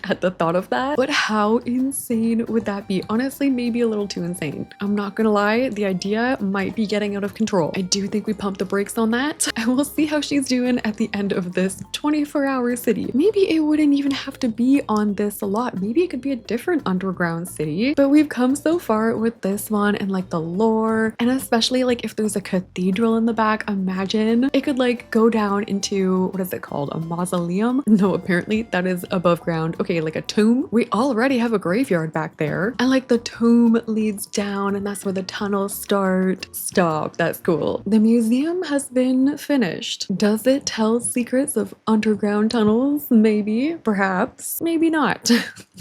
at the thought of that, but how insane would that be? Honestly, maybe a little too insane. I'm not gonna lie, the idea might be getting out of control. I do think we pumped the brakes on that, and we'll see how she's doing at the end of this 24-hour city. Maybe it wouldn't even have to be on this lot. Maybe it could be a different underground city, but we've come so far with this one and like the lore, and especially like if there's a cathedral in the back, imagine it could like go down into, what is it called? A mausoleum? No, apparently that is above ground. Okay, like a tomb. We already have a graveyard back there, and like the tomb leads down and that's where the tunnels start. Stop, that's cool. The museum has been finished. Does it tell secrets of underground tunnels? Maybe, perhaps, maybe not.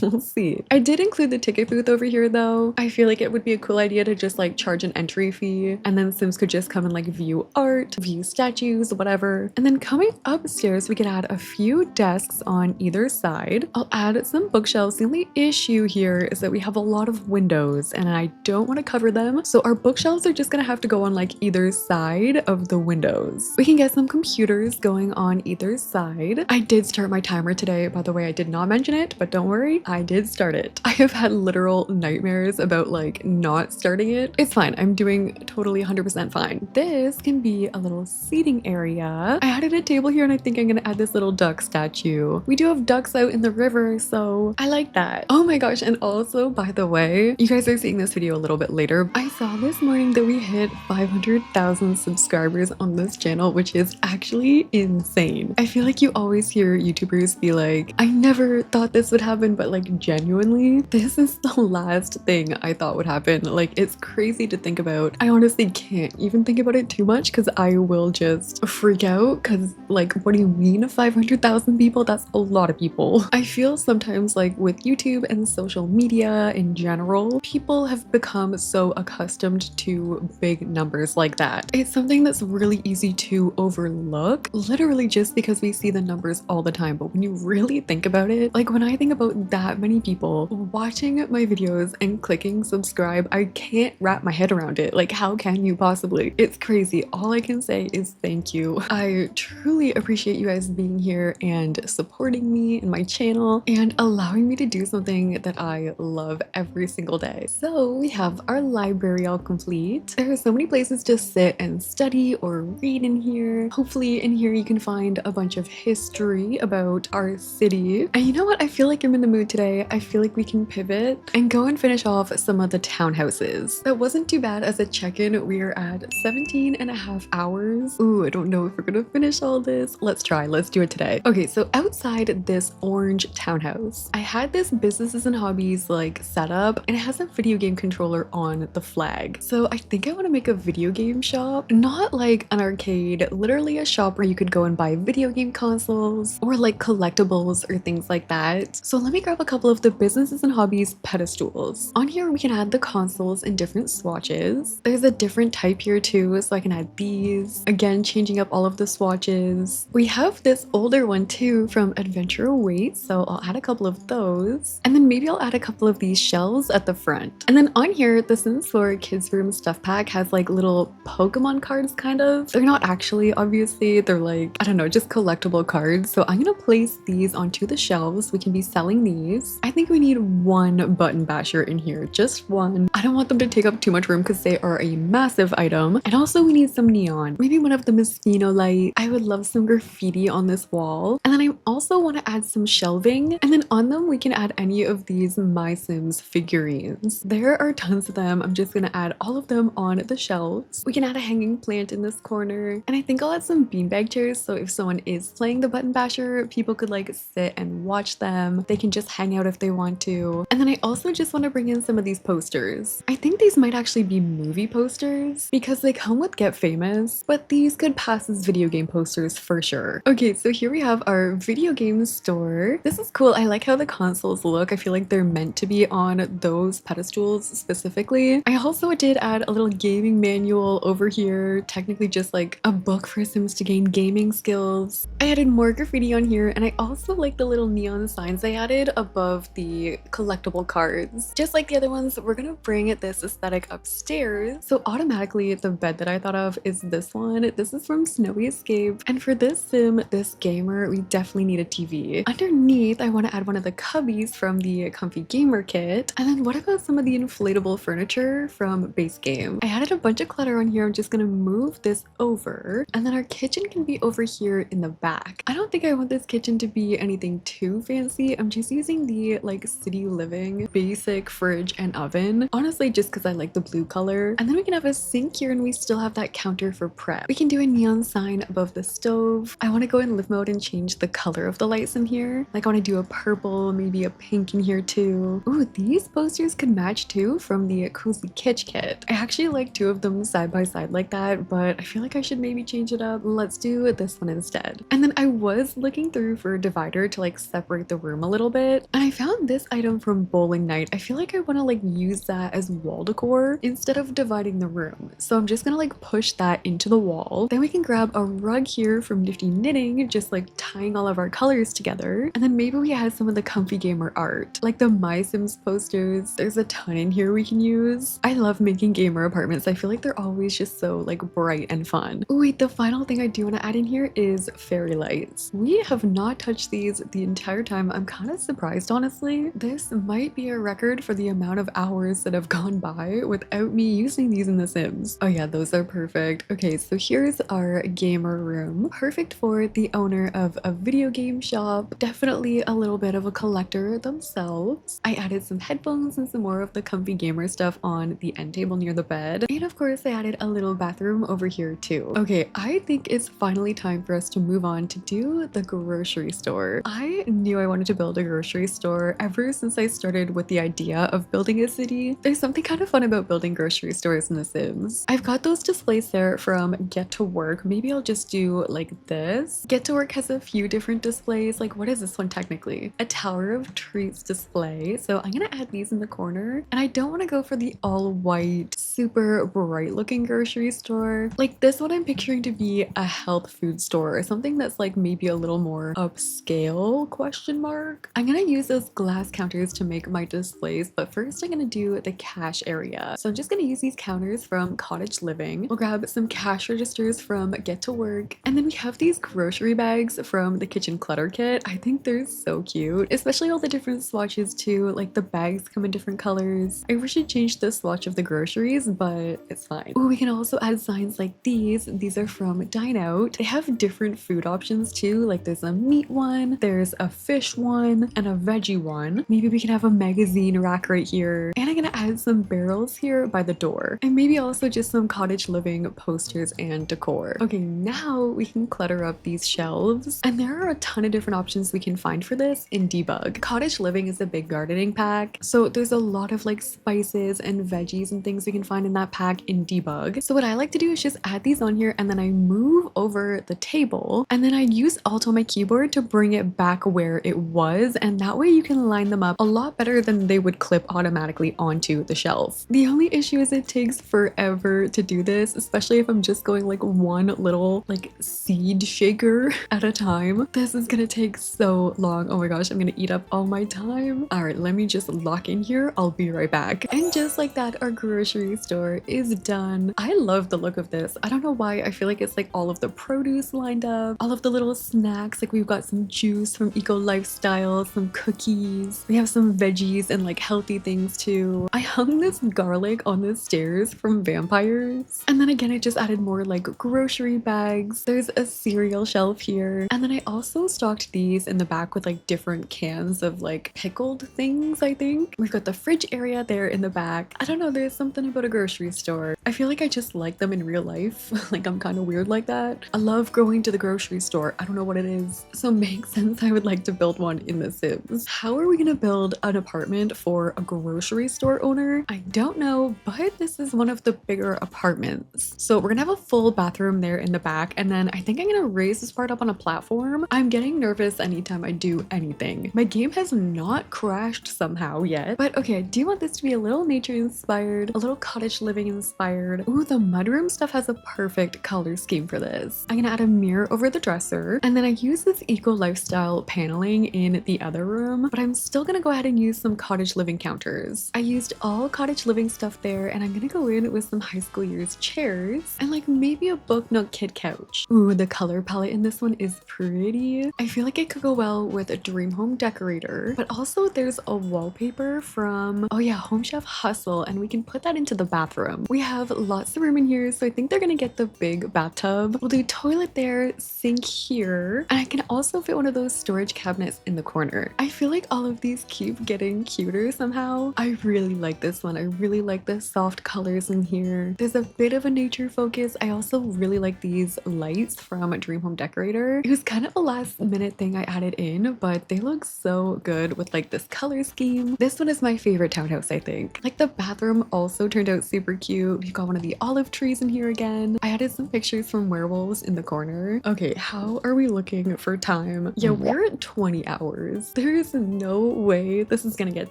We'll see. I did include the ticket booth over here though. I feel like it would be a cool idea to just like charge an entry fee, and then Sims could just come and like view art, view statues, whatever. And then coming upstairs, we could add a few desks on either side. I'll add some bookshelves. The only issue here is that we have a lot of windows and I don't want to cover them. So our bookshelves are just gonna have to go on like either side of the windows. We can get some computers going on either side. I did start my timer today, by the way. I did not mention it, but don't worry, I did start it. I have had literal nightmares about like not starting it. It's fine. I'm doing totally 100% fine. This can be a little seating area. I added a table here and I think I'm gonna add this little duck statue. We do have ducks out in the river, so I like that. Oh my gosh, and also, by the way, you guys are seeing this video a little bit later. I saw this morning that we hit 500,000 subscribers on this channel, which is actually insane. I feel like you always hear YouTubers be like, I never thought this would happen, but like genuinely, this is the last thing I thought would happen. Like, it's crazy to think about. I honestly can't even think about it too much because I will just freak out because like, what do you mean 500,000 people? That's a lot of people. I feel sometimes like with YouTube and social media in general, people have become so accustomed to big numbers like that. It's something that's really easy to overlook, literally just because because we see the numbers all the time, but when you really think about it, like when I think about that many people watching my videos and clicking subscribe, I can't wrap my head around it. Like, how can you possibly? It's crazy. All I can say is thank you. I truly appreciate you guys being here and supporting me and my channel and allowing me to do something that I love every single day. So we have our library all complete. There are so many places to sit and study or read in here. Hopefully in here you can find a bunch of history about our city. And you know what? I feel like I'm in the mood today. I feel like we can pivot and go and finish off some of the townhouses. That wasn't too bad as a check-in. We are at 17 and a half hours. Ooh, I don't know if we're gonna finish all this. Let's try. Let's do it today. Okay, so outside this orange townhouse, I had this businesses and hobbies like setup, and it has a video game controller on the flag. So I think I want to make a video game shop, not like an arcade, literally a shop where you could go and buy video game consoles or like collectibles or things like that. So let me grab a couple of the businesses and hobbies pedestals. On here we can add the consoles in different swatches. There's a different type here too, so I can add these. Again, changing up all of the swatches. We have this older one too from Adventure Awaits, so I'll add a couple of those. And then maybe I'll add a couple of these shelves at the front. And then on here, the Sims 4 Kids Room Stuff Pack has like little Pokemon cards kind of. They're not actually, obviously, they're like, I don't know, just collectible cards. So I'm gonna place these onto the shelves. We can be selling these. I think we need one button basher in here, just one. I don't want them to take up too much room because they are a massive item. And also we need some neon. Maybe one of them is Phenolite. I would love some graffiti on this wall. And then I also want to add some shelving. And then on them, we can add any of these My Sims figurines. There are tons of them. I'm just gonna add all of them on the shelves. We can add a hanging plant in this corner. And I think I'll add some beanbag chairs. So if someone is playing the button basher, people could like sit and watch them. They can just hang out if they want to. And then I also just want to bring in some of these posters. I think these might actually be movie posters because they come with Get Famous, but these could pass as video game posters for sure. Okay, so here we have our video game store. This is cool. I like how the consoles look. I feel like they're meant to be on those pedestals specifically. I also did add a little gaming manual over here, technically just like a book for Sims to gain gaming skills. I added more graffiti on here, and I also like the little neon signs I added above the collectible cards. Just like the other ones, we're gonna bring this aesthetic upstairs. So automatically the bed that I thought of is this one. This is from Snowy Escape. And for this sim, this gamer, we definitely need a TV. Underneath, I want to add one of the cubbies from the Comfy Gamer kit. And then what about some of the inflatable furniture from Base Game? I added a bunch of clutter on here. I'm just gonna move this over. And then our kitchen can be over here in the back. I don't think I want this kitchen to be anything too fancy. I'm just using the like city living basic fridge and oven. Honestly, just because I like the blue color. And then we can have a sink here, and we still have that counter for prep. We can do a neon sign above the stove. I want to go in live mode and change the color of the lights in here. Like I want to do a purple, maybe a pink in here too. Ooh, these posters could match too from the Cozy Kitsch kit. I actually like two of them side by side like that, but I feel like I should maybe change it up. Let's do this one instead. And then I was looking through for a divider to like separate the room a little bit, and I found this item from Bowling Night. I feel like I want to like use that as wall decor instead of dividing the room. So I'm just gonna like push that into the wall. Then we can grab a rug here from Nifty Knitting, just like tying all of our colors together. And then maybe we add some of the Comfy Gamer art, like the My Sims posters. There's a ton in here we can use. I love making gamer apartments. I feel like they're always just so like bright and fun. Oh wait, the final thing I do want to add in here is fairy lights. We have not touched these the entire time. I'm kind of surprised, honestly. This might be a record for the amount of hours that have gone by without me using these in The Sims. Oh yeah, those are perfect. Okay, so here's our gamer room. Perfect for the owner of a video game shop. Definitely a little bit of a collector themselves. I added some headphones and some more of the Comfy Gamer stuff on the end table near the bed. And of course, I added a little bathroom over here too. Okay, I think it's finally time for us to move on to do the grocery store. I knew I wanted to build a grocery store ever since I started with the idea of building a city. There's something kind of fun about building grocery stores in The Sims. I've got those displays there from Get to Work. Maybe I'll just do like this. Get to Work has a few different displays. Like, what is this one technically? A Tower of Treats display. So I'm gonna add these in the corner. And I don't want to go for the all white, super bright looking grocery store. Like this one I'm picturing to be a health food store or something something that's like maybe a little more upscale question mark. I'm gonna use those glass counters to make my displays, but first I'm gonna do the cash area. So I'm just gonna use these counters from Cottage Living. We'll grab some cash registers from Get to Work, and then we have these grocery bags from the kitchen clutter kit. I think they're so cute, especially all the different swatches too. Like the bags come in different colors. I wish I changed the swatch of the groceries, but it's fine. Oh, we can also add signs like these. These are from Dine Out. They have different food options too. Like there's a meat one, there's a fish one, and a veggie one. Maybe we can have a magazine rack right here. And I'm gonna add some barrels here by the door. And maybe also just some Cottage Living posters and decor. Okay, now we can clutter up these shelves. And there are a ton of different options we can find for this in Debug. Cottage Living is a big gardening pack, so there's a lot of like spices and veggies and things we can find in that pack in Debug. So what I like to do is just add these on here, and then I move over the table, and then I use Alt on my keyboard to bring it back where it was, and that way you can line them up a lot better than they would clip automatically onto the shelf. The only issue is it takes forever to do this, especially if I'm just going like one little like seed shaker at a time. This is gonna take so long. Oh my gosh, I'm gonna eat up all my time. All right, let me just lock in here. I'll be right back. And just like that, our grocery store is done. I love the look of this. I don't know why. I feel like it's like all of the produce lined up, all of the little snacks. Like we've got some juice from Eco Lifestyle, some cookies. We have some veggies and like healthy things too. I hung this garlic on the stairs from Vampires. And then again, I just added more like grocery bags. There's a cereal shelf here. And then I also stocked these in the back with like different cans of like pickled things, I think. We've got the fridge area there in the back. I don't know, there's something about a grocery store. I feel like I just like them in real life. Like I'm kind of weird like that. I love going to the grocery store. I don't know what it is. So it makes sense I would like to build one in The Sims. How are we gonna build an apartment for a grocery store owner? I don't know, but this is one of the bigger apartments. So we're gonna have a full bathroom there in the back, and then I think I'm gonna raise this part up on a platform. I'm getting nervous anytime I do anything. My game has not crashed somehow yet, but okay, I do want this to be a little nature inspired, a little cottage living inspired. Ooh, the mudroom stuff has a perfect color scheme for this. I'm gonna add a mirror over the dresser, and then I use this Eco Lifestyle paneling in the other room, but I'm still gonna go ahead and use some cottage living counters. I used all cottage living stuff there, and I'm gonna go in with some high school years chairs and like maybe a book nook kid couch. Ooh, the color palette in this one is pretty. I feel like it could go well with a dream home decorator, but also there's a wallpaper from, oh yeah, Home Chef Hustle, and we can put that into the bathroom. We have lots of room in here, so I think they're gonna get the big bathtub. We'll do toilet there, sink here, and I can also fit one of those storage cabinets in the corner. I feel like all of these keep getting cuter somehow. I really like this one. I really like the soft colors in here. There's a bit of a nature focus. I also really like these lights from Dream Home Decorator. It was kind of a last minute thing I added in, but they look so good with like this color scheme. This one is my favorite townhouse, I think. Like the bathroom also turned out super cute. We've got one of the olive trees in here again. I added some pictures from werewolves in the corner. Okay, how are we looking for time? Yeah, we're at 20 hours. There is no way this is gonna get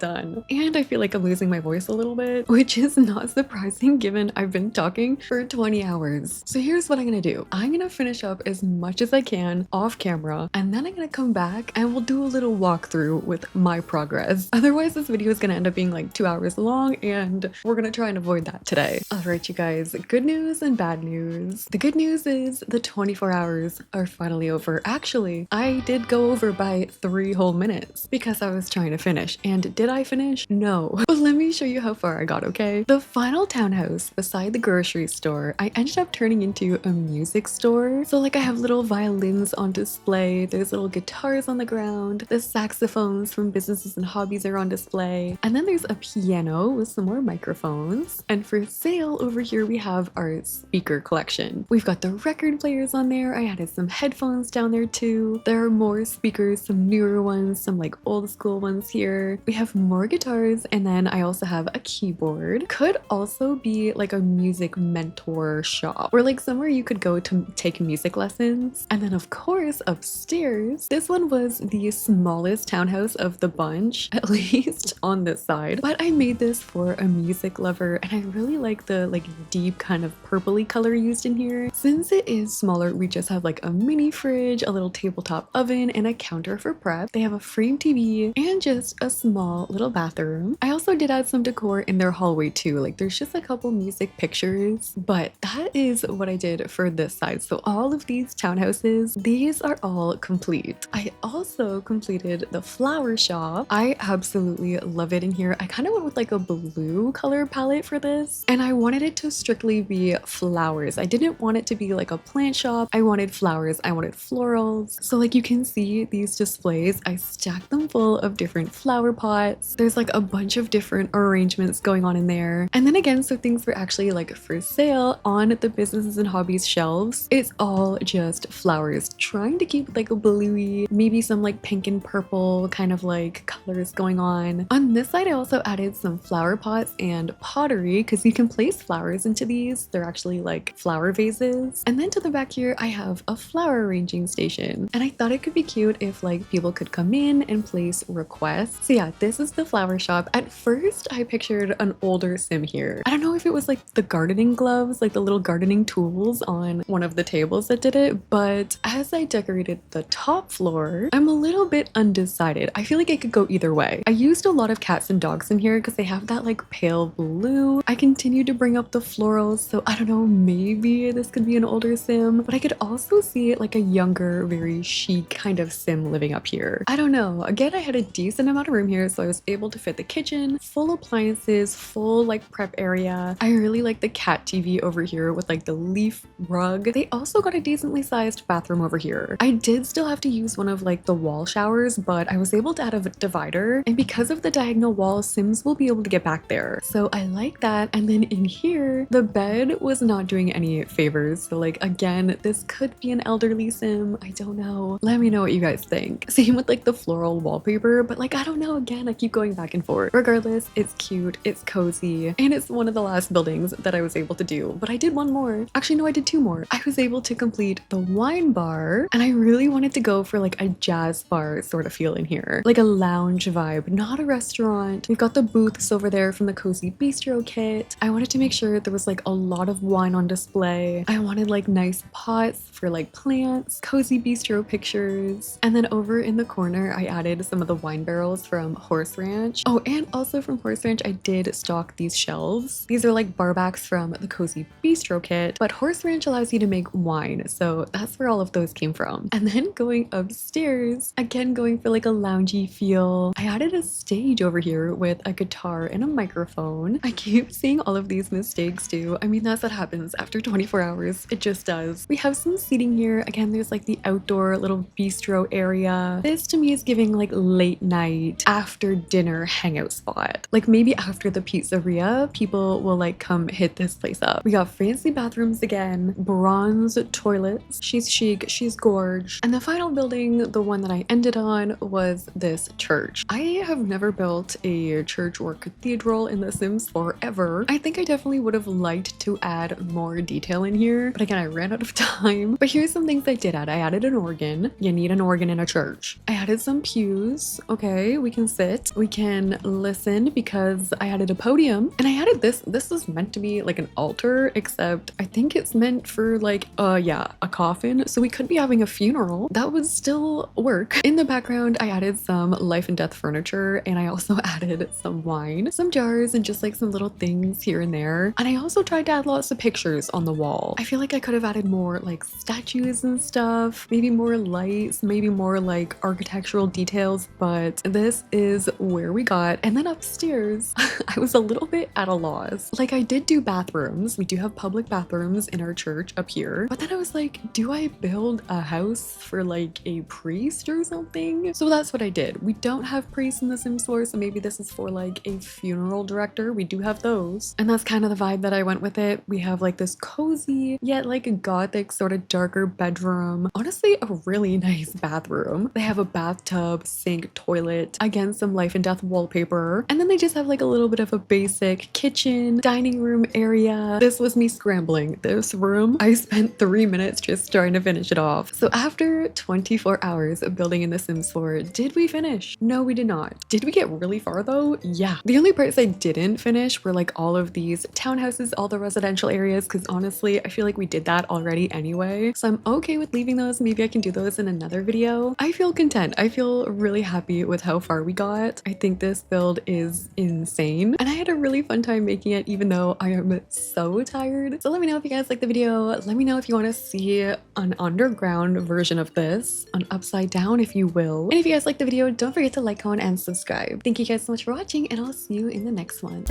done. And I feel like I'm losing my voice a little bit, which is not surprising given I've been talking for 20 hours. So here's what I'm gonna do. I'm gonna finish up as much as I can off camera, and then I'm gonna come back and we'll do a little walkthrough with my progress. Otherwise, this video is gonna end up being like 2 hours long, and we're gonna try and avoid that today. All right, you guys, good news and bad news. The good news is the 24 hours are finally over. Actually, I did go over by 3 whole minutes because I was trying to finish. And did I finish? No. But let me show you how far I got, okay? The final townhouse beside the grocery store, I ended up turning into a music store. So like I have little violins on display, there's little guitars on the ground, the saxophones from Businesses and Hobbies are on display, and then there's a piano with some more microphones. And for sale over here we have our speaker collection. We've got the record players on there. I added some headphones down there too. There are more speakers, some newer ones, some like old school ones here. We have more guitars, and then I also have a keyboard. Could also be like a music mentor shop or like somewhere you could go to take music lessons. And then of course upstairs, this one was the smallest townhouse of the bunch, at least on this side. But I made this for a music lover and I really like the like deep kind of purpley color used in here. Since it is smaller, we just have like a mini fridge, a little tabletop oven, and a counter for prep. They have a frame TV and just a small little bathroom. I also did add some decor in their hallway too. Like there's just a couple music pictures, but that is what I did for this side. So all of these townhouses, these are all complete. I also completed the flower shop. I absolutely love it in here. I kind of went with like a blue color palette for this, and I wanted it to strictly be flowers. I didn't want it to be like a plant shop. I wanted flowers. I wanted florals. So like you can see these displays, I stacked them full of different flower pots. There's like a bunch of different arrangements going on in there. And then again, so things were actually like for sale on the businesses and hobbies shelves. It's all just flowers, trying to keep like a bluey, maybe some like pink and purple kind of like colors going on. On this side, I also added some flower pots and pottery because you can place flowers into these. They're actually like flower vases. And then to the back here, I have a flower arranging station. And I thought it could be cute if like people could come in and place requests. So yeah, this is the flower shop. At first, I pictured an older sim here. I don't know if it was like the gardening gloves, like the little gardening tools on one of the tables that did it, but as I decorated the top floor, I'm a little bit undecided. I feel like it could go either way. I used a lot of cats and dogs in here because they have that like pale blue. I continued to bring up the florals, so I don't know, maybe this could be an older sim, but I could also see like a younger, very chic kind of sim living up here. I don't know. Again, I had a decent amount of room here, so I was able to fit the kitchen, full appliances, full like prep area. I really like the cat TV over here with like the leaf rug. They also got a decently sized bathroom over here. I did still have to use one of like the wall showers, but I was able to add a divider, and because of the diagonal wall, Sims will be able to get back there. So I like that. And then in here, the bed was not doing any favors. So like, again, this could be an elderly Sim. I don't know. Let me know what you guys think. Same with like the floral wallpaper, but like, I don't know. Again, I keep going back and forth. Regardless, it's cute, it's cozy, and it's one of the last buildings that I was able to do. But I did one more. Actually, no, I did two more. I was able to complete the wine bar, and I really wanted to go for like a jazz bar sort of feel in here. Like a lounge vibe, not a restaurant. We've got the booths over there from the Cozy Bistro kit. I wanted to make sure there was like a lot of wine on display. I wanted like nice pots for like plants, Cozy Bistro pictures. And then over in the corner, I added some of the wine barrels from Horse Ranch. Oh, and also from Horse Ranch, I did stock these shelves. These are like bar backs from the Cozy Bistro kit, but Horse Ranch allows you to make wine. So that's where all of those came from. And then going upstairs, again, going for like a loungy feel, I added a stage over here with a guitar and a microphone. I keep seeing all of these mistakes too. I mean, that's what happens after 24 hours. It just does. We have some seating here. Again, there's like the outdoor little bistro area. This to me is giving like late night after dinner hangout spot. Like maybe after the pizzeria, people will like come hit this place up. We got fancy bathrooms again, bronze toilets. She's chic, she's gorge. And the final building, the one that I ended on, was this church. I have never built a church or cathedral in The Sims forever. I think I definitely would have liked to add more detail in here, but again, I ran out of time. But here's some things I did add. I added an organ. You need an organ in a church. I added some pews. Okay, we can sit. We can listen because I added a podium. And I added this. This was meant to be like an altar, except I think it's meant for like, yeah, a coffin. So we could be having a funeral. That would still work. In the background, I added some life and death furniture, and I also added some wine, some jars, and just like some little things here and there. And I also tried to add lots of pictures on the wall. I feel like I could have added more like statues and stuff, maybe more lights, maybe more like architectural details, but this is where we got. And then upstairs, I was a little bit at a loss. Like I did do bathrooms. We do have public bathrooms in our church up here, but then I was like, do I build a house for like a priest or something? So that's what I did. We don't have priests in the Sims 4, so maybe this is for like a funeral director. We do have those. And that's kind of the vibe that I went with it. We have like this cozy, yet like a gothic sort of darker bedroom. Honestly, a really nice bathroom. They have a bathtub, sink, toilet, again, some life and death wallpaper. And then they just have like a little bit of a basic kitchen, dining room area. This was me scrambling. This room, I spent 3 minutes just trying to finish it off. So after 24 hours of building in The Sims 4, did we finish? No, we did not. Did we get really far though? Yeah. The only parts I didn't finish were like all of these townhouses, all the residential areas, because honestly, I feel like we did that already anyway. So I'm okay with leaving those. Maybe I can do those in another video. I feel content. I feel really happy with how far we got. I think this build is insane. And I had a really fun time making it, even though I am so tired. So let me know if you guys like the video. Let me know if you want to see an underground version of this, an upside down if you will. And if you guys like the video, don't forget to like, comment, and subscribe. Thank you guys so much for watching, and I'll see you in the next one.